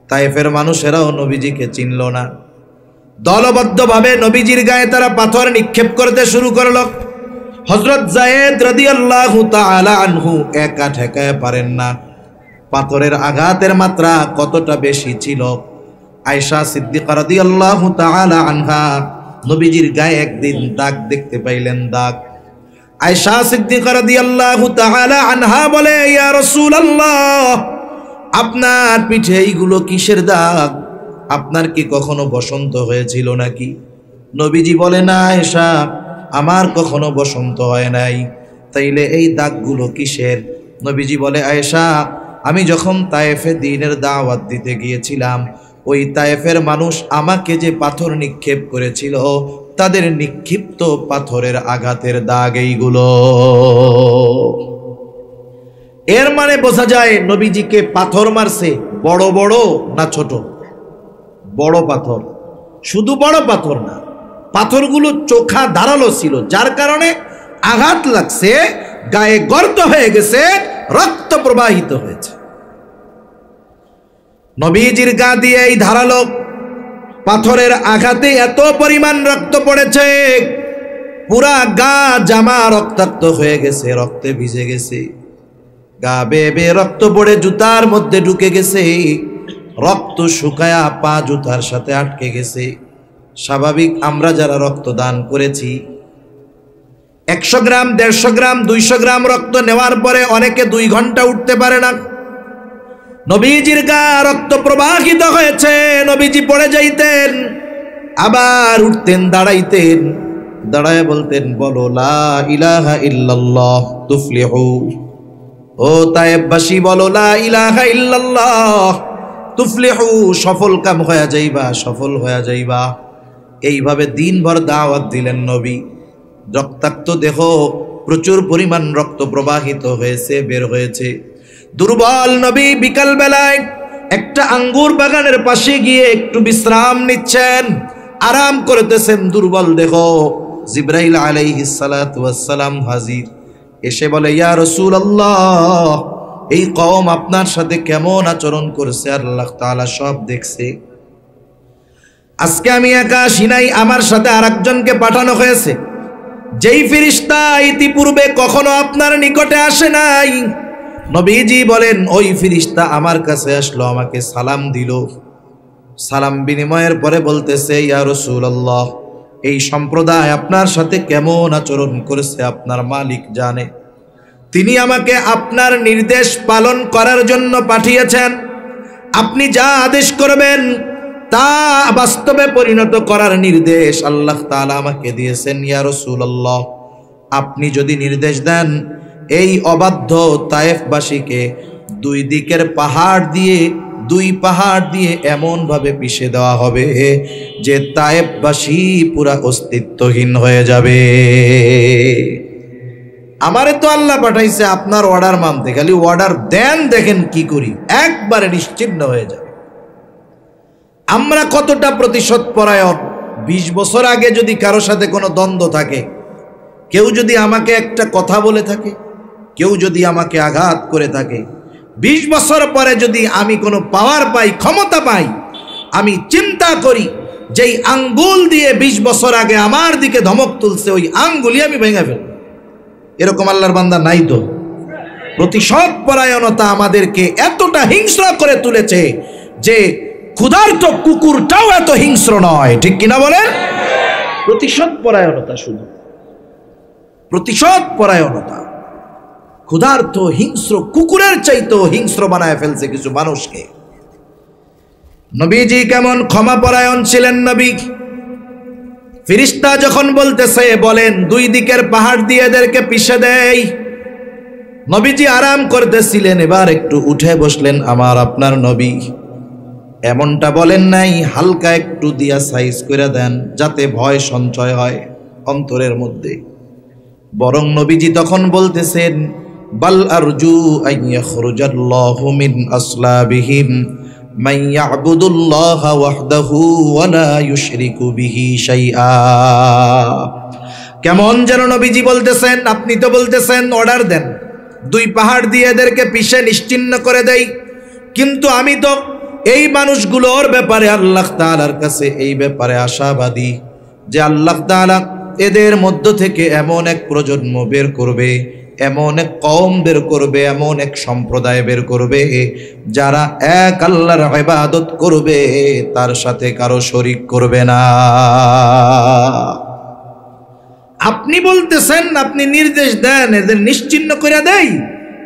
তায়েফের মানুষেরাও নবীজিকে চিনল না। দলবদ্ধভাবে নবীজির গায়ে তারা পাথর নিক্ষেপ করতে শুরু করল। হযরত যায়েদ রাদিয়াল্লাহু তাআলা আনহু একা ঠেকাতে পারেন না। পাথরের আঘাতের মাত্রা কতটা বেশি ছিল। আয়েশা সিদ্দিকা রাদিয়াল্লাহু তাআলা আনহা নবীজির গায়ে একদিন দাগ দেখতে পাইলেন। দাগ আয়েশা সিদ্দিকা রাদিয়াল্লাহু তাআলা আনহা বলে, ইয়া রাসূলুল্লাহ, আপনার পিঠে এইগুলো কিসের দাগ? আপনার কি কখনো বসন্ত হয়েছিল নাকি? নবীজি বলে, না আয়েশা, আমার কখনো বসন্ত হয় নাই। তাইলে এই দাগগুলো কিসের? নবীজি বলে, আয়েশা, আমি যখন তায়েফে দ্বীনের দাওয়াত দিতে গিয়েছিলাম, ওই তায়েফের মানুষ আমাকে যে পাথর নিক্ষেপ করেছিল, তাদের নিক্ষিপ্ত পাথরের আঘাতের দাগ এইগুলো। এর মানে বোঝা যায় নবীজিকে পাথর মারছে বড় বড় না ছোট? বড় পাথর। শুধু বড় পাথর না, পাথরগুলো চোখা ধারালো ছিল, যার কারণে আঘাত লাগছে, গায়ে গর্ত হয়ে গেছে, রক্ত প্রবাহিত হয়েছে। নবীজির গা দিয়ে এই ধারালো পাথরের আঘাতে এত পরিমাণ রক্ত পড়েছে, পুরা গা জামা রক্তাক্ত হয়ে গেছে, রক্তে ভিজে গেছে, গা বেয়ে বেয়ে রক্ত পড়ে জুতার মধ্যে ঢুকে গেছে, রক্ত শুকায়া পা জুতার সাথে আটকে গেছে। স্বাভাবিক আমরা যারা রক্ত দান করেছি, 100 গ্রাম, 150 গ্রাম, 200 গ্রাম রক্ত নেওয়ার পরে অনেকে 2 ঘন্টা উঠতে পারে না। নবীজির গা রক্ত প্রবাহিত হয়েছে, নবীজি পড়ে যাইতেন, আবার উঠতেন, দাঁড়াইতেন, দাঁড়ায় বলতেন, বলো লা ইলাহা ইল্লাল্লাহ তুফলিহু। ও তায়েববাসী, বলো লা ইলাহা ইল্লাল্লাহ তুফলিহু, সফল কাম হয়ে যাইবা, সফল হয়ে যাইবা। এইভাবে দিনভর দাওয়াত দিলেন নবী। রক্তাক্ত দেহ, প্রচুর পরিমাণ রক্ত প্রবাহিত হয়েছে, বের হয়েছে। দুর্বল নবী বিকাল বেলায় একটা আঙ্গুর বাগানের পাশে গিয়ে একটু বিশ্রাম নিচ্ছেন, আরাম করতেছেন। দুর্বল দেহ, জিবরাইল আলাইহিস সালাতু ওয়াস সালাম হাজির, এসে বলে, ইয়া রাসূলুল্লাহ, এই কওম আপনার সাথে কেমন আচরণ করেছে আল্লাহ তাআলা সব দেখছে। আজকে আমি একা আসি নাই, আমার সাথে আরেকজনকে পাঠানো হয়েছে, যেই ফেরেশতা ইতিপূর্বে কখনো আপনার নিকটে আসে নাই। নবীজি বলেন, ওই ফেরেশতা আমার কাছে আসলো, আমাকে সালাম দিল। সালাম বিনিময়ের পরে বলতেছে, ইয়া রাসূলুল্লাহ, এই সম্প্রদায় আপনার সাথে কেমন আচরণ করেছে আপনার মালিক জানে। তিনি আমাকে আপনার নির্দেশ পালন করার জন্য পাঠিয়েছেন। আপনি যা আদেশ করবেন তা বাস্তবে পরিণত করার নির্দেশ আল্লাহ তাআলা আমাকে দিয়েছেন। ইয়া রাসূলুল্লাহ, আপনি যদি নির্দেশ দেন, এই অবাধ্য তায়েফবাসীকে 2 দিকের পাহাড় দিয়ে, 2 পাহাড় দিয়ে এমন ভাবে পিষে দেওয়া হবে যে তায়েফবাসী পুরা অস্তিত্বহীন হয়ে যাবে। আমারে তো আল্লাহ পাঠাইছে আপনার অর্ডার মানতে, খালি অর্ডার দেন, দেখেন কি করি, একবারে নিশ্চিন্ন হয়ে যাবে। আমরা কতটা প্রতিশোধ পরায়ণ। 20 বছর আগে যদি কারো সাথে কোনো দ্বন্দ্ব থাকে, কেউ যদি আমাকে একটা কথা বলে থাকে, কেউ যদি আমাকে আঘাত করে থাকে, 20 বছর পরে যদি আমি কোনো পাওয়ার পাই, ক্ষমতা পাই, আমি চিন্তা করি যেই আঙ্গুল দিয়ে 20 বছর আগে আমার দিকে ধমক তুলছে, ওই আঙ্গুলই আমি ভেঙে ফেলব। এরকম আল্লাহর বান্দা নাই তো? প্রতিশোধ পরায়ণতা আমাদেরকে এতটা হিংস্র করে তুলেছে যে ক্ষুধার্ত কুকুরটাও এত হিংস্র নয়, ঠিক কিনা বলেন? প্রতিশোধ পরায়ণতা, শুধু প্রতিশোধ পরায়ণতা ক্ষুধার্ত হিংস্র কুকুরের চাইতেও হিংস্র বানায় ফেলছে কিছু মানুষকে। নবীজি কেমন ক্ষমা পরায়ণ ছিলেন নবী। ফেরেশতা যখন বলতেছে, বলেন 2 দিকের পাহাড় দিয়ে এদেরকে পিষে দেই। নবীজি আরাম করতেছিলেন, এবার একটু উঠে বসলেন। আমার আপনার নবী এমনটা বলেন নাই, হালকা একটু দিয়া সাইজ করে দেন যাতে ভয় সঞ্চয় হয় অন্তরের মধ্যে। বরং নবীজি তখন বলতেছেন, বাল আরজু আন ইয়াখরুজাল্লাহু মিন আসলাবিহিম মান ইয়াবুদুল্লাহা ওয়াহদাহু ওয়া লা ইউশরিকু বিহি শাইআ। কেমন যেন নবীজি বলতেছেন, আপনি তো বলতেছেন অর্ডার দেন, 2 পাহাড় দিয়ে এদেরকে পিষে নিশ্চিহ্ন করে দেই, কিন্তু আমি তো এই মানুষগুলোর ব্যাপারে আল্লাহ তাআলার কাছে এই ব্যাপারে আশাবাদী যে আল্লাহ তাআলা এদের মধ্য থেকে এমন এক প্রজন্ম বের করবে, এমন এক কওম বের করবে, এমন এক সম্প্রদায় বের করবে যারা এক আল্লাহর ইবাদত করবে, তার সাথে কারো শরীক করবে না। আপনি বলতেছেন, আপনি নির্দেশ দেন এদের নিশ্চিহ্ন করে দেই,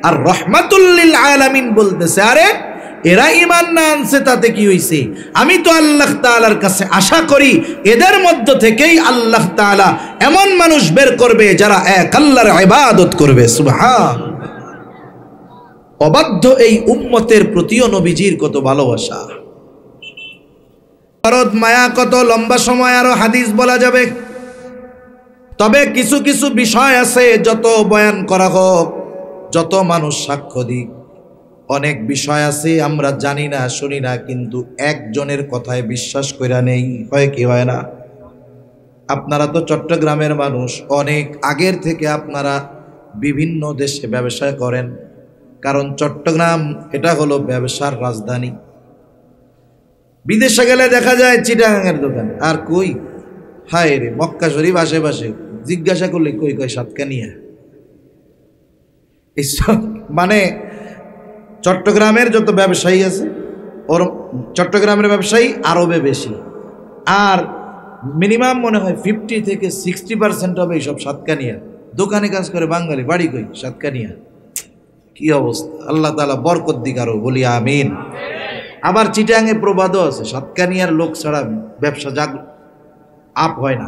আর রহমাতুল লিল আলামিন বলতেছে আরে এরা ঈমান না আনছে তাতে কি হইছে, আমি তো আল্লাহ তাআলার কাছে আশা করি এদের মধ্য থেকেই আল্লাহ তাআলা এমন মানুষ বের করবে যারা এক আল্লাহর ইবাদত করবে। সুবহান। অবাধ্য এই উম্মতের প্রতিও নবীজির কত ভালোবাসা, দরদ মায়া, কত লম্বা সময় আরো হাদিস বলা যাবে। তবে কিছু কিছু বিষয় আছে, যত বয়ান করা হোক, যত মানুষ সাক্ষ্য দিক, অনেক বিষয় আছে আমরা জানি না, শুনি না, কিন্তু একজনের কথায় বিশ্বাস কইরা নেই। হয় কি হয় না? আপনারা তো চট্টগ্রামের মানুষ, অনেক আগের থেকে আপনারা বিভিন্ন দেশে ব্যবসা করেন, কারণ চট্টগ্রাম এটা হলো ব্যবসার রাজধানী। বিদেশে গেলে দেখা যায় চিটাগাঙের দোকান, আর কই হায় রে মক্কা শরীফ আশেপাশে, জিজ্ঞাসা করলে কই কই সাতকানিয়া। মানে চট্টগ্রামের যত ব্যবসায়ী আছে, ওর চট্টগ্রামের ব্যবসায়ী আরবে বেশি, আর মিনিমাম মনে হয় 50 থেকে 60% হবে এইসব সাতকানিয়া। দোকানে কাজ করে বাঙালি, বাড়ি কই সাতকানিয়া। কি অবস্থা! আল্লাহ তাআলা বরকত দিক আরো, বলি আমিন। আবার চিটাঙে প্রবাদও আছে, সাতকানিয়ার লোক ছাড়া ব্যবসা আপ হয় না।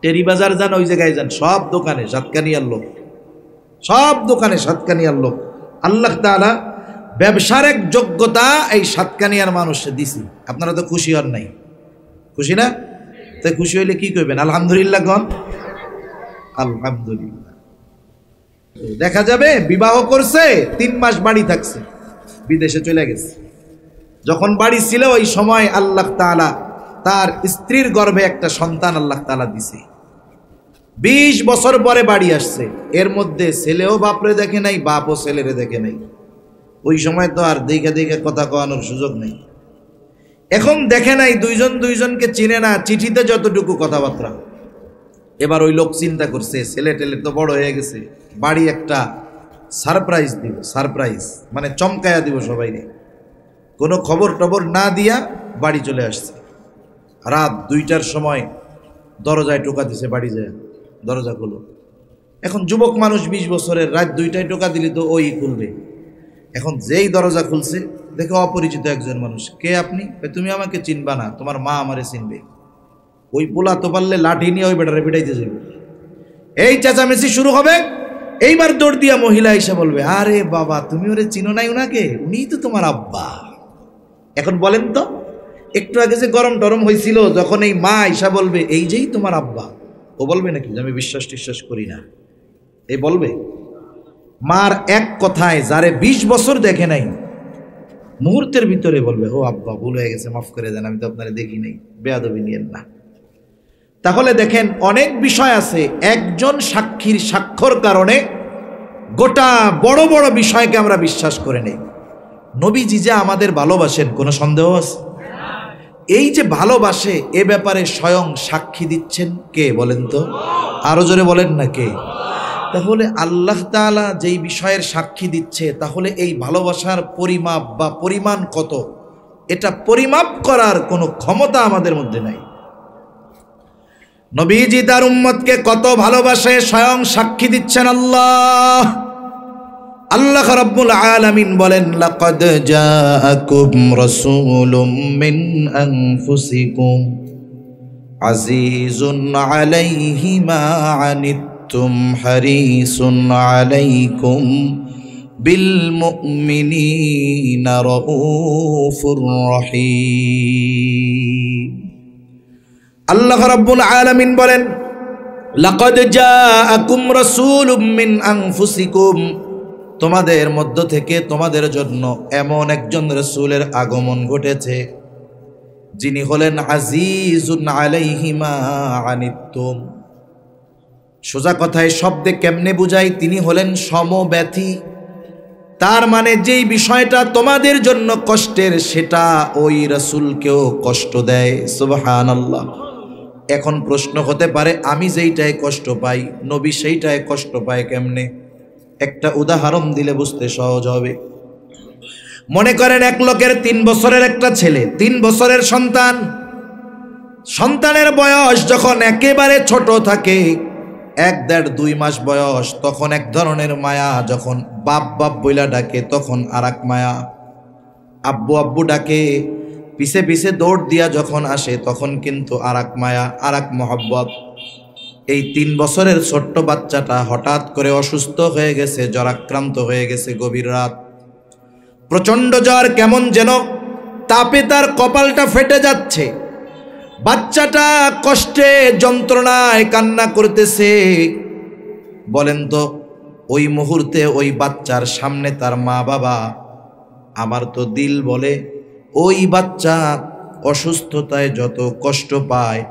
টেরিবাজার যান, ওই জায়গায় যান, সব দোকানে সাতকানিয়ার লোক, সব দোকানে সাতকানিয়ার লোক। আল্লাহ তাআলা ব্যবসার এক যোগ্যতা এই সাতকানিয়ার মানুষে দিছি। আপনারা তো খুশি হন নাই? খুশি না? তাই খুশি হইলে কি করবেন? আলহামদুলিল্লাহ গন, আলহামদুলিল্লাহ। দেখা যাবে বিবাহ করছে, 3 মাস বাড়ি থাকছে, বিদেশে চলে গেছে। যখন বাড়ি ছিল ওই সময় আল্লাহ তাআলা তার স্ত্রীর গর্ভে একটা সন্তান আল্লাহ তাআলা দিছে। 20 বছর পরে বাড়ি আসছে, এর মধ্যে ছেলেও বাপরে দেখে নাই, বাপও ছেলেরে দেখে নাই। ওই সময় তো আর দেখে দেখে কথা কওয়ানোর সুযোগ নেই। এখন দেখে নাই, দুইজন দুইজনকে চিনে না, চিঠিতে যতটুকু কথাবার্তা। এবার ওই লোক চিন্তা করছে ছেলে টেলে তো বড় হয়ে গেছে, বাড়ি একটা সারপ্রাইজ দিব। সারপ্রাইজ মানে চমকায়া দিব সবাইকে। কোনো খবর টবর না দিয়া বাড়ি চলে আসছে। রাত 2টার সময় দরজায় টোকা দিছে, বাড়ি যায় দরজা খুলো। এখন যুবক মানুষ 20 বছরের, রাত 2টায় টোকা দিলে তো ওই খুলবে। এখন যেই দরজা খুলছে দেখে অপরিচিত একজন মানুষ। কে আপনি? তুমি আমাকে চিনবা না, তোমার মা আমারে চিনবে। ওই পোলা তো পারলে লাঠি নিয়ে ওই বেটারে পিটাইতে যাবে। এই চেঁচামেচি শুরু হবে। এইবার দৌড় দিয়া মহিলা এসে বলবে, আরে বাবা তুমি ওরে চিনো নাই, ওনাকে, উনিই তো তোমার আব্বা। এখন বলেন তো, একটু আগে যে গরম টরম হয়েছিল, যখন এই মা ঈশা বলবে এই যেই তোমার আব্বা, ও বলবে নাকি যে আমি বিশ্বাস করি না? এই বলবে? মার এক কথায় যারে 20 বছর দেখে নাই, মুহূর্তের ভিতরে বলবে, ও আব্বা ভুল হয়ে গেছে, মাফ করে দেন, আমি তো আপনারে দেখি নাই, বেয়াদবি নিয়েন না। তাহলে দেখেন অনেক বিষয় আছে, একজন সাক্ষীর সাক্ষ্যর কারণে গোটা বড় বড় বিষয়কে আমরা বিশ্বাস করে নেই। নবীজি যে আমাদের ভালোবাসেন কোনো সন্দেহ আছে? এই যে ভালোবাসে, এ ব্যাপারে স্বয়ং সাক্ষী দিচ্ছেন কে বলেন তো? আরো জোরে বলেন না কে? তাহলে আল্লাহ তাআলা যেই বিষয়ের সাক্ষী দিচ্ছে, তাহলে এই ভালোবাসার পরিমাপ বা পরিমাণ কত, এটা পরিমাপ করার কোনো ক্ষমতা আমাদের মধ্যে নাই। নবীজি তার উম্মতকে কত ভালোবাসে স্বয়ং সাক্ষী দিচ্ছেন আল্লাহ। আল্লাহ রাব্বুল আলামিন বলেন, লাকাদ জাআকুম রাসূলুম মিন আনফুসিকুম আজিজুন আলাইহি মা আনিতুম হারিসুন আলাইকুম বিল মুমিনিনা রাউফুর রহিম। আল্লাহ রাব্বুল আলামিন বলেন, লাকাদ জাআকুম রাসূলুম মিন আনফুসিকুম, তোমাদের মধ্য থেকে তোমাদের জন্য এমন একজন রাসূলের আগমন ঘটেছে, যিনি হলেন আজিজুন আলাইহি মা আনিতুম। সোজা কথায় শব্দে কেমনে বুঝাই? তিনি হলেন সমব্যথী। তার মানে যেই বিষয়টা তোমাদের জন্য কষ্টের, সেটা ওই রাসূলকেও কষ্ট দেয়। সুবহানাল্লাহ। এখন প্রশ্ন হতে পারে, আমি যেইটায় কষ্ট পাই, নবী সেইটায় কষ্ট পায় কেমনে? একটা উদাহরণ দিলে বুঝতে সহজ হবে। মনে করেন এক লোকের 3 বছরের একটা ছেলে, 3 বছরের সন্তান। সন্তানের বয়স যখন একেবারে ছোট থাকে, 1, 1.5, 2 মাস বয়স, তখন এক ধরনের মায়া, যখন বাপ বাপ বইলা ডাকে তখন আর এক মায়া, আব্বু আব্বু ডাকে পিছে পিছে দৌড় দিয়া যখন আসে তখন কিন্তু আর এক মায়া, আর এক মহব্বত। এই 3 বছরের ছোট্ট বাচ্চাটা হঠাৎ করে অসুস্থ হয়ে গেছে, জ্বরাক্রান্ত হয়ে গেছে। গভীর রাত, প্রচণ্ড জ্বর, কেমন যেন তাপে তার কপালটা ফেটে যাচ্ছে। বাচ্চাটা কষ্টে যন্ত্রণায় কান্না করতেছে। বলেন তো ওই মুহূর্তে ওই বাচ্চার সামনে তার মা বাবা, আমার তো দিল বলে ওই বাচ্চা অসুস্থতায় যত কষ্ট পায়,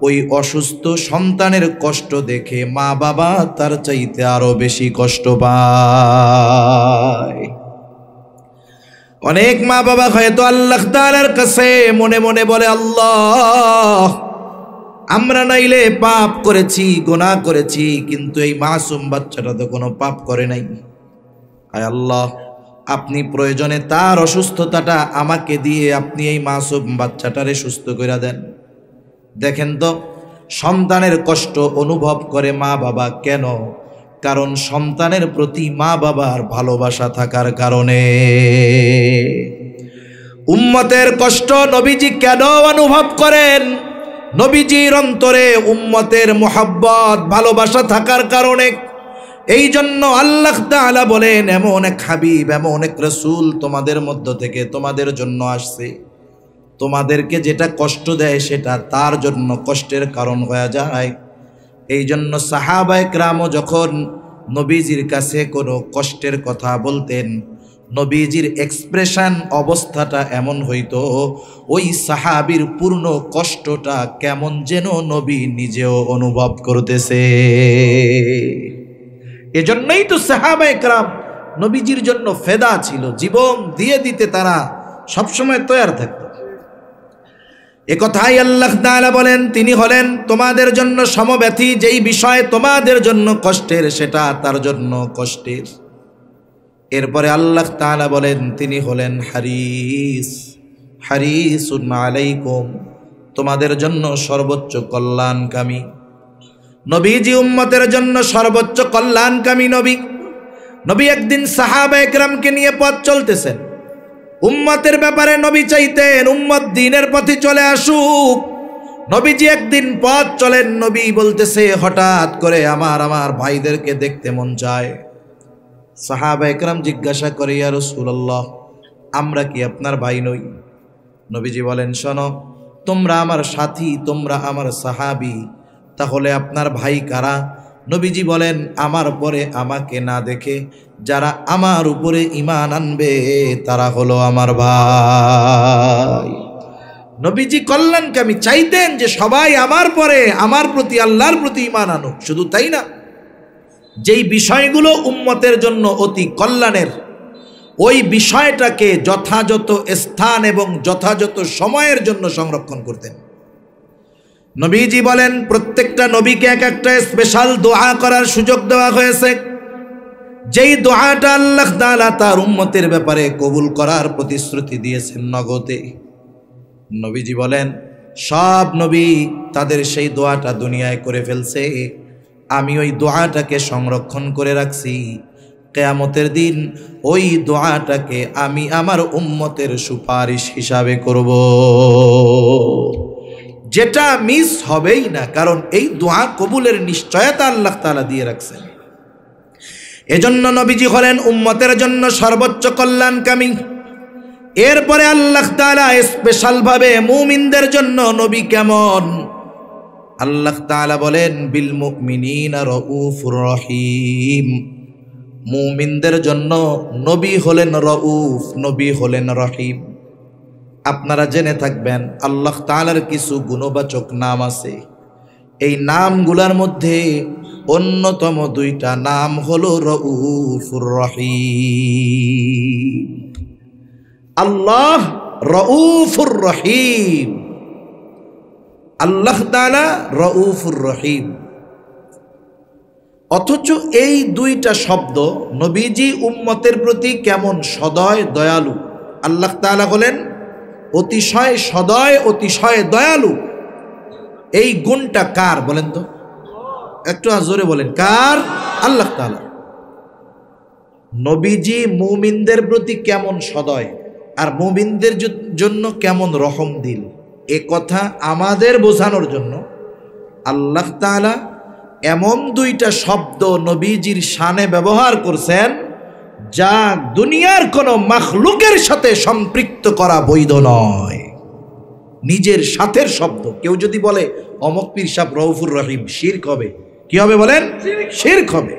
ওই অসুস্থ সন্তানের কষ্ট দেখে মা বাবা তার চাইতে আরো বেশি কষ্ট পায়। অনেক মা বাবা হয়তো আল্লাহ তাআলার কাছে মনে মনে বলে, আল্লাহ আমরা নাইলে পাপ করেছি, গুনাহ করেছি, কিন্তু এই মাসুম বাচ্চাটা তো কোনো পাপ করে নাই। আয় আল্লাহ, আপনি প্রয়োজনে তার অসুস্থতাটা আমাকে দিয়ে আপনি এই মাসুম বাচ্চাটারে সুস্থ করে দেন। দেখেন তো সন্তানের কষ্ট অনুভব করে মা বাবা কেন? কারণ সন্তানের প্রতি মা বাবার ভালোবাসা থাকার কারণে। উম্মতের কষ্ট নবীজি কেন অনুভব করেন? নবীজির অন্তরে উম্মতের মোহাব্বত ভালোবাসা থাকার কারণে। এই জন্য আল্লাহ তাআলা বলেন, এমন এক হাবিব, এমন এক রাসূল তোমাদের মধ্য থেকে তোমাদের জন্য আসছে, তোমাদেরকে যেটা কষ্ট দেয় সেটা তার জন্য কষ্টের কারণ হয়ে যায়। এই জন্য সাহাবায়ে কেরামও যখন নবীজির কাছে কোনো কষ্টের কথা বলতেন, নবীজির এক্সপ্রেশন অবস্থাটা এমন হইতো, ওই সাহাবীর পূর্ণ কষ্টটা কেমন যেন নবী নিজেও অনুভব করতেছে। এজন্যই তো সাহাবায়ে কেরাম নবীজির জন্য ফেদা ছিল, জীবন দিয়ে দিতে তারা সবসময় তৈয়ার থাকত। একথাই আল্লাহ তাআলা বলেন, তিনি হলেন তোমাদের জন্য সমব্যথী, যেই বিষয় তোমাদের জন্য কষ্টের সেটা তার জন্য কষ্টের। এরপরে আল্লাহ তাআলা বলেন, তিনি হলেন হারিস, হারিসুন আলাইকুম, তোমাদের জন্য সর্বোচ্চ কল্যাণকামী। নবীজি উম্মতের জন্য সর্বোচ্চ কল্যাণকামী নবী। নবী একদিন সাহাবায়ে কেরামকে নিয়ে পথ চলতেছেন। উম্মতের ব্যাপারে নবী চাইতেন উম্মত দ্বীনের পথে চলে আসুক। নবীজি একদিন পথ চলেন, নবী বলতেছে হঠাৎ করে আমার ভাইদেরকে দেখতে মন চায়। সাহাবায়ে কেরাম জিজ্ঞাসা করে, ইয়া রাসূলুল্লাহ, আমরা কি আপনার ভাই নই? নবীজি বলেন, শোনো, তোমরা আমার সাথী, তোমরা আমার সাহাবী, তাহলে আপনার ভাই কারা? নবীজি বলেন, আমার পরে আমাকে না দেখে যারা আমার উপরে ঈমান আনবে তারা হলো আমার ভাই। নবীজি কল্যাণকামী, চাইতেন যে সবাই আমার পরে আমার প্রতি আল্লাহর প্রতি ঈমান আনুক। শুধু তাই না, যেই বিষয়গুলো উম্মতের জন্য অতি কল্যাণের, ওই বিষয়টাকে যথাযথ স্থান এবং যথাযথ সময়ের জন্য সংরক্ষণ করতেন। নবীজি বলেন, প্রত্যেকটা নবীকে এক একটা স্পেশাল দোয়া করার সুযোগ দেওয়া হয়েছে, যেই দোয়াটা আল্লাহ তাআলা তার উম্মতের ব্যাপারে কবুল করার প্রতিশ্রুতি দিয়েছেন নগদে। নবীজি বলেন, সব নবী তাদের সেই দোয়াটা দুনিয়ায় করে ফেলছে, আমি ওই দোয়াটাকে সংরক্ষণ করে রাখছি। কিয়ামতের দিন ওই দোয়াটাকে আমি আমার উম্মতের সুপারিশ হিসাবে করব, যেটা মিস হবেই না, কারণ এই দোয়া কবুলের নিশ্চয়তা আল্লাহ তাআলা দিয়ে রাখছেন। এজন্য নবীজি হলেন উম্মতের জন্য সর্বোচ্চ কল্যাণকামী। এরপরে আল্লাহ তাআলা স্পেশাল ভাবে মুমিনদের জন্য নবী কেমন? আল্লাহ তাআলা বলেন, বিল মুমিনিনা রাউফুর রহিম, মুমিনদের জন্য নবী হলেন রাউফ, নবী হলেন রহিম। আপনারা জেনে থাকবেন আল্লাহ তাআলার কিছু গুণবাচক নাম আছে, এই নামগুলোর মধ্যে অন্যতম দুইটা নাম হলো রাউফুর রহিম। আল্লাহ রাউফুর রহিম, আল্লাহ তাআলা রাউফুর রহিম। অথচ এই দুইটা শব্দ নবীজি উম্মতের প্রতি কেমন সদয় দয়ালু। আল্লাহ তাআলা হলেন অতিশয় সদয়, অতিশয় দয়ালু। এই গুণটা কার বলেন তো? একটু জোরে বলেন, কার? আল্লাহ তাআলা। নবীজি মুমিনদের প্রতি কেমন সদয় আর মুমিনদের জন্য কেমন রহম দিল, এ কথা আমাদের বোঝানোর জন্য আল্লাহ তাআলা এমন দুইটা শব্দ নবীজির শানে ব্যবহার করছেন যা দুনিয়ার কোনো মাখলুকের সাথে সম্পৃক্ত করা বৈধ নয়। নিজের সাথের শব্দ। কেউ যদি বলে অমক পীর সাহেব রউফুর রহিম, শিরক হবে। কি হবে বলেন? শিরক হবে।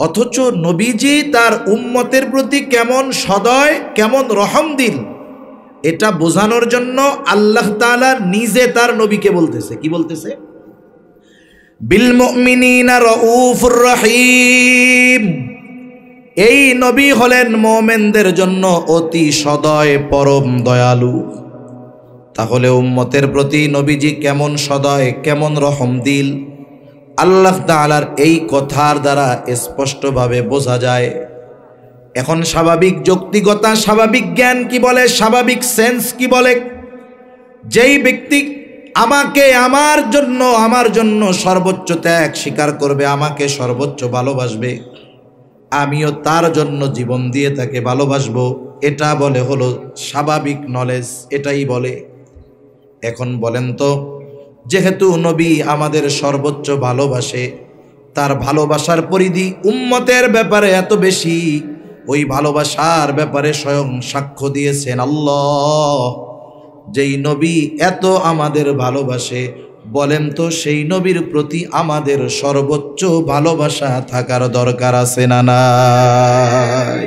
অথচ নবীজি তার উম্মতের প্রতি কেমন সদয়, কেমন রহম দিল, এটা বোঝানোর জন্য আল্লাহ তাআলা নিজে তার নবীকে বলতেছে। কি বলতেছে? বিল মুমিনিনা রাউফুর রহিম। এই নবী হলেন মুমিনদের জন্য অতি সদয়, পরম দয়ালু। তাহলে উম্মতের প্রতি নবীজি কেমন সদয়, কেমন রহম দিল, আল্লাহ তাআলার এই কথার দ্বারা স্পষ্টভাবে বোঝা যায়। এখন স্বাভাবিক যৌক্তিকতা, স্বাভাবিক জ্ঞান কি বলে, স্বাভাবিক সেন্স কি বলে? যেই ব্যক্তি আমাকে আমার জন্য সর্বোচ্চ ত্যাগ স্বীকার করবে, আমাকে সর্বোচ্চ ভালোবাসবে, আমিও তার জন্য জীবন দিয়ে তাকে ভালোবাসবো, এটা বলে হলো স্বাভাবিক নলেজ, এটাই বলে। এখন বলেন তো, যেহেতু নবী আমাদের সর্বোচ্চ ভালোবাসে, তার ভালোবাসার পরিধি উম্মতের ব্যাপারে এত বেশি, ওই ভালোবাসার ব্যাপারে স্বয়ং সাক্ষ্য দিয়েছেন আল্লাহ। যেই নবী এত আমাদের ভালোবাসে, বলেন তো সেই নবীর প্রতি আমাদের সর্বোচ্চ ভালোবাসা থাকার দরকার আছে না নাই?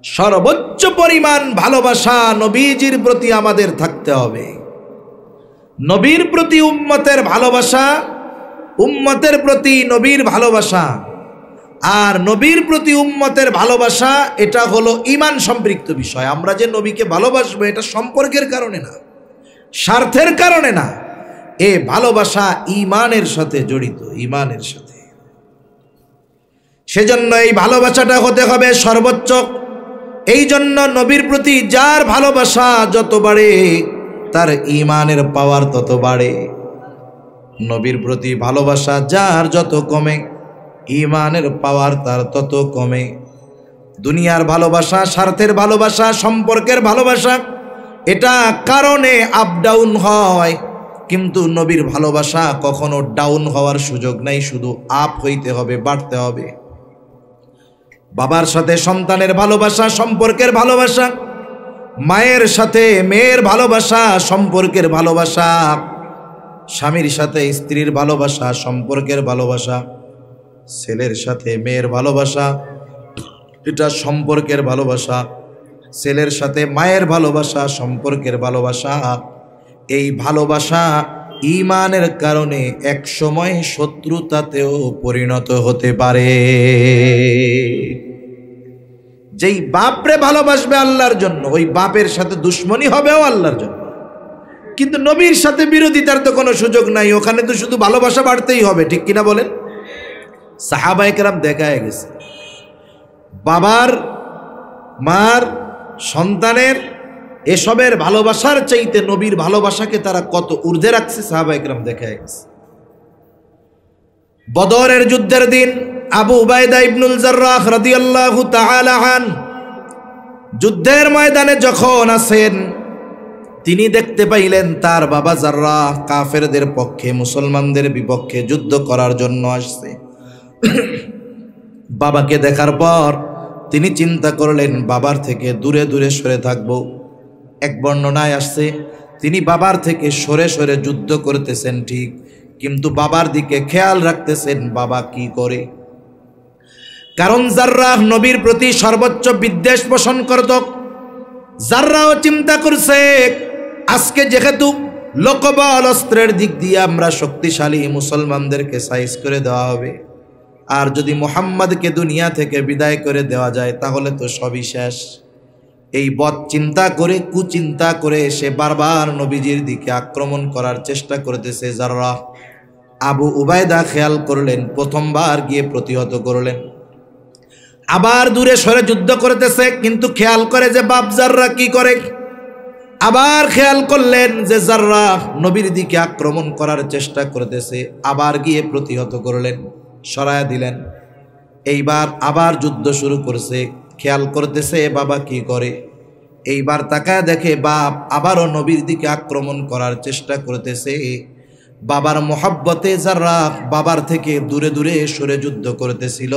সর্বোচ্চ পরিমাণ ভালোবাসা নবীজির প্রতি আমাদের থাকতে হবে। নবীর প্রতি উম্মতের ভালোবাসা, উম্মতের প্রতি নবীর ভালোবাসা, আর নবীর প্রতি উম্মতের ভালোবাসা, এটা হলো ঈমান সম্পৃক্ত বিষয়। আমরা যে নবীকে ভালোবাসবো এটা সম্পর্কের কারণে না, স্বার্থের কারণে না। এ ভালোবাসা ঈমানের সাথে জড়িত, ঈমানের সাথে। সেজন্য এই ভালোবাসাটা হতে হবে সর্বোচ্চ। এই জন্য নবীর প্রতি যার ভালোবাসা যত বাড়ে, তার ঈমানের পাওয়ার তত বাড়ে। নবীর প্রতি ভালোবাসা যার যত কমে, ঈমানের পাওয়ার তার তত কমে। দুনিয়ার ভালোবাসা, স্বার্থের ভালোবাসা, সম্পর্কের ভালোবাসা, এটা কারণে আপ ডাউন হয়, কিন্তু নবীর ভালোবাসা কখনো ডাউন হওয়ার সুযোগ নাই, শুধু আপ হইতে হবে, বাড়তে হবে। বাবার সাথে সন্তানের ভালোবাসা সম্পর্কের ভালোবাসা, মায়ের সাথে মেয়ের ভালোবাসা সম্পর্কের ভালোবাসা, স্বামীর সাথে স্ত্রীর ভালোবাসা সম্পর্কের ভালোবাসা, ছেলের সাথে মেয়ের ভালোবাসা এটা সম্পর্কের ভালোবাসা, ছেলের সাথে মায়ের ভালোবাসা সম্পর্কের ভালোবাসা। এই ভালোবাসা ঈমানের কারণে এক সময় শত্রুতাতেও পরিণত হতে পারে। যেই বাপরে ভালোবাসবে আল্লাহর জন্য, ওই বাপের সাথে দুশ্মনী হবেও আল্লাহর জন্য। কিন্তু নবীর সাথে বিরোধিতার তো কোনো সুযোগ নাই, ওখানে তো শুধু ভালোবাসা বাড়তেই হবে। ঠিক কিনা বলেন? সাহাবায়ে কেরাম দেখা গেছে বাবার, মার, সন্তানের এসবের ভালোবাসার চাইতে নবীর ভালোবাসাকে তারা কত ঊর্ধ্বে রাখছে, সাহাবায়ে কেরাম দেখা গেছে। বদরের যুদ্ধের দিন আবু উবাইদা ইবনুল জাররাহ রাদিয়াল্লাহু তাআলা আন যুদ্ধের ময়দানে যখন আছেন, তিনি দেখতে পাইলেন তার বাবা জাররাহ কাফেরদের পক্ষে, মুসলমানদের বিপক্ষে যুদ্ধ করার জন্য আসছে। বাবাকে দেখার পর তিনি চিন্তা করলেন বাবার থেকে দূরে দূরে সরে থাকবো। এক বর্ণনায় আসছে তিনি বাবার থেকে সরে সরে যুদ্ধ করতেছেন ঠিক, কিন্তু বাবার দিকে খেয়াল রাখতেছেন বাবা কি করে। কারণ জাররাহ নবীর প্রতি সর্বোচ্চ বিদ্বেষ পোষণ করত। জাররাও চিন্তা করছে আজকে যেহেতু লোকবল অস্ত্রের দিক দিয়ে আমরা শক্তিশালী, মুসলমানদেরকে সাইজ করে দেওয়া হবে, আর যদি মুহাম্মদকে দুনিয়া থেকে বিদায় করে দেওয়া যায় তাহলে তো সবই শেষ। এই বদ চিন্তা করে, কুচিন্তা করে সে বারবার নবীজির দিকে আক্রমণ করার চেষ্টা করতেছে। জাররাহ আবু উবাইদা খেয়াল করলেন, প্রথমবার গিয়ে প্রতিহত করলেন, আবার দূরে সরে যুদ্ধ করতেছে, কিন্তু খেয়াল করে যে বাপ জাররাহ কি করে। আবার খেয়াল করলেন যে জাররাহ নবীর দিকে আক্রমণ করার চেষ্টা করতেছে, আবার গিয়ে প্রতিহত করলেন, সরায়া দিলেন। এইবার আবার যুদ্ধ শুরু করছে, খেয়াল করতেছে বাবা কি করে। এইবার তাকায় দেখে বাপ আবারও নবীর দিকে আক্রমণ করার চেষ্টা করতেছে। বাবার মোহাব্বতে জাররাহ বাবার থেকে দূরে দূরে সরে যুদ্ধ করতেছিল,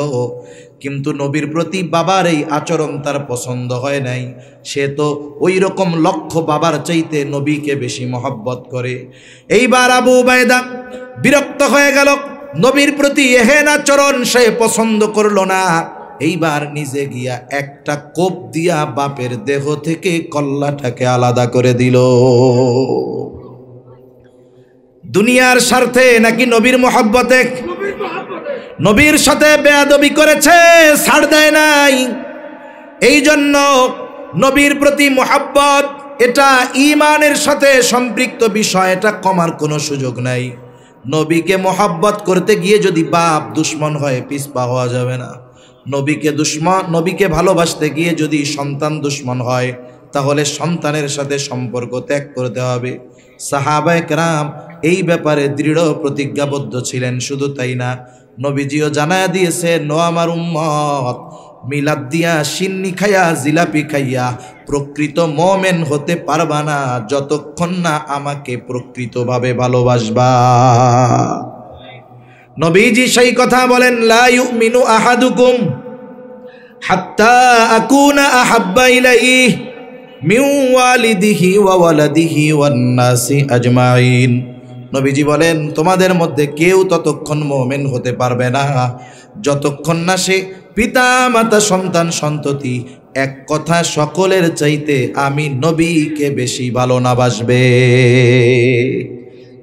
কিন্তু নবীর প্রতি বাবার এই আচরণ তার পছন্দ হয় নাই। সে তো ওই রকম লক্ষ্য বাবার চাইতে নবীকে বেশি মহব্বত করে। এইবার আবু উবাইদা বিরক্ত হয়ে গেল, নবীর প্রতি এহেন আচরণ সে পছন্দ করলো না। এইবার নিজে গিয়া একটা কোপ দিয়া বাপের দেহ থেকে কল্লাটাকে আলাদা করে দিল। দুনিয়ার স্বার্থে নাকি নবীর মহব্বতে? নবীর সাথে বেয়াদবি করেছে, ছাড় দেয় নাই। এই জন্য নবীর প্রতি মহব্বত এটা ঈমানের সাথে সম্পৃক্ত বিষয়, এটা কমার কোনো সুযোগ নাই। নবীকে মহব্বত করতে গিয়ে যদি বাপ দুশ্মন হয় পিছপা হওয়া যাবে না। নবীকে ভালোবাসতে গিয়ে যদি সন্তান দুশ্মন হয় তাহলে সন্তানের সাথে সম্পর্ক ত্যাগ করতে হবে। সাহাবায়ে কেরাম এই ব্যাপারে দৃঢ় প্রতিজ্ঞাবদ্ধ ছিলেন। শুধু তাই না, নবীজিও জানায়া দিয়েছেন, নো আমার উম্মত, মিলাদ দিয়া সিন্নি খাইয়া জিলাপি খাইয়া প্রকৃত মুমিন হতে পারবা না যতক্ষণ না আমাকে প্রকৃতভাবে ভালোবাসবা। নবীজি সেই কথা বলেন, লা ইউমিনু আহাদুকুম হাত্তা আকুনা আহাব্বা ইলাইহি মিন ওয়ালিদিহি ওয়া ওয়ালাদিহি ওয়ান নাসি আজমাইন। নবীজি বলেন, তোমাদের মধ্যে কেউ ততক্ষণ মুমিন হতে পারবে না যতক্ষণ না সে পিতা মাতা সন্তান সন্ততি এক কথা সকলের চাইতে আমি নবীকে বেশি ভালো না বাসবে।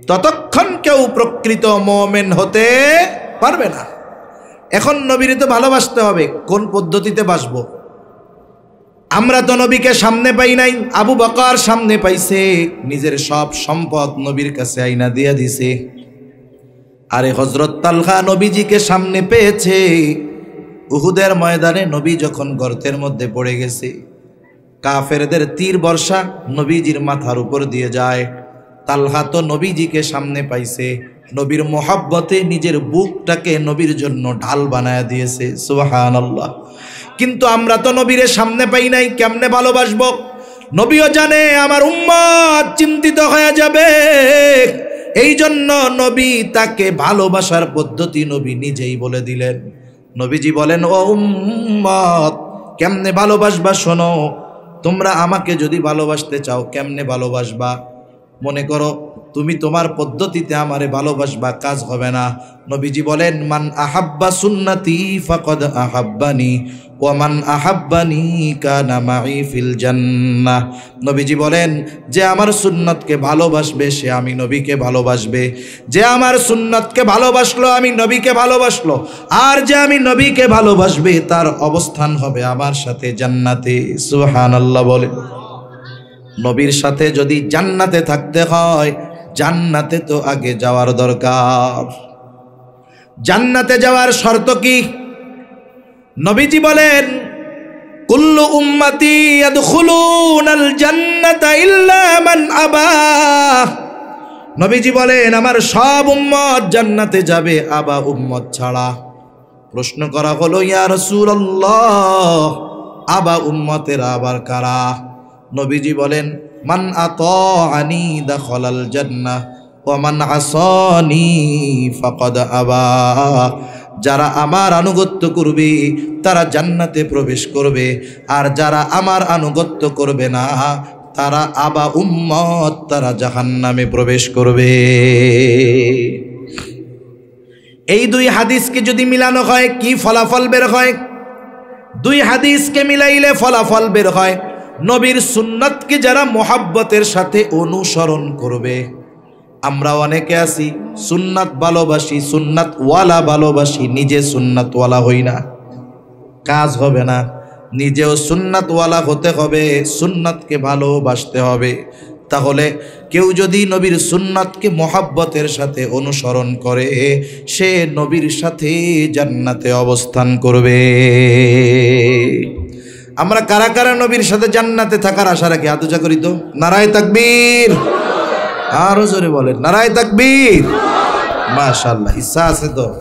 ততক্ষণ কেউ প্রকৃত মুমিন হতে পারবে না। এখন নবীর তো ভালোবাসতে হবে, কোন পদ্ধতিতে বাসবো? আমরা তো নবীকে সামনে পাই নাই। আবু বকর সামনে পাইছে, নিজের সব সম্পদ নবীর কাছে আইনা দিয়া দিছে। আরে হযরত তালহা নবীজিকে সামনে পেয়েছে। উহুদের ময়দানে নবী যখন গর্তের মধ্যে পড়ে গেছে, কাফেরদের তীর বর্ষা নবীজির মাথার উপর দিয়ে যায়। তালহা তো নবীজিকে সামনে পাইছে, নবীর মোহাব্বতে নিজের বুকটাকে নবীর জন্য ঢাল বানায় দিয়েছে। সুবহানাল্লাহ। কিন্তু আমরা তো নবীরে সামনে পাই নাই, কেমনে ভালোবাসবো? নবীও জানে আমার উম্মত চিন্তিত হয়ে যাবে, এই জন্য নবী তাকে ভালোবাসার পদ্ধতি নবী নিজেই বলে দিলেন। নবীজি বলেন, ও উম্মত, কেমনে ভালোবাসবা শোনো। তোমরা আমাকে যদি ভালোবাসতে চাও কেমনে ভালোবাসবা? মনে করো তুমি তোমার পদ্ধতিতে আমারে ভালোবাসবা, কাজ হবে না। নবীজি বলেন, মান আহাব্বা সুন্নতি ফাকাদ আহাব্বানি ওয়া মান আহাব্বানি কানা মাই ফিল জান্নাহ। নবীজি বলেন, যে আমার সুন্নতকে ভালোবাসবে সে আমি নবীকে ভালোবাসবে। যে আমার সুন্নতকে ভালোবাসলো আমি নবীকে ভালোবাসলো, আর যে আমি নবীকে ভালোবাসবে তার অবস্থান হবে আমার সাথে জান্নাতে। সুবহানাল্লাহ বলে। নবীর সাথে যদি জান্নাতে থাকতে হয়, জান্নাতে তো আগে যাওয়ার দরকার। জান্নাতে যাওয়ার শর্ত কি? নবীজি বলেন, কুল্লু উম্মতি ইয়াদখুলুনাল জান্নাতা ইল্লা মান আবা। নবীজি বলেন, আমার সব উম্মত জান্নাতে যাবে, আবা উম্মত ছাড়া। প্রশ্ন করা হলো, ইয়া রাসূলুল্লাহ, আবা উম্মতের আবার কারা? নবীজি বলেন, মান আতাআনি দাখালাল জান্নাহ ওয়া মান আসানি ফাকাদ আবা। যারা আমার আনুগত্য করবে তারা জান্নাতে প্রবেশ করবে, আর যারা আমার আনুগত্য করবে না তারা আবা উম্মত, তারা জাহান্নামে প্রবেশ করবে। এই দুই হাদিসকে যদি মিলানো হয় কি ফলাফল বের হয়? দুই হাদিসকে মিলাইলে ফলাফল বের হয়, নবীর সুন্নতকে যারা মোহাব্বতের সাথে অনুসরণ করবে। আমরা অনেকে আছি সুন্নাত ভালোবাসি, সুন্নাত ওয়ালা ভালোবাসি, নিজে সুন্নাত ওয়ালা হই না, কাজ হবে না। নিজেও সুন্নাত ওয়ালা হতে হবে, সুন্নাতকে ভালোবাসতে হবে। তাহলে কেউ যদি নবীর সুন্নাতকে মোহাব্বতের সাথে অনুসরণ করে সে নবীর সাথে জান্নাতে অবস্থান করবে। আমরা কারা কারা নবীর সাথে জান্নাতে থাকার আশা রাখি? হাত উঁচা করি তো। নারায়ে তাকবীর। আরো জোরে বলেন নারায়ে তাকবীর। মাশাআল্লাহ, ইচ্ছা আছে তো।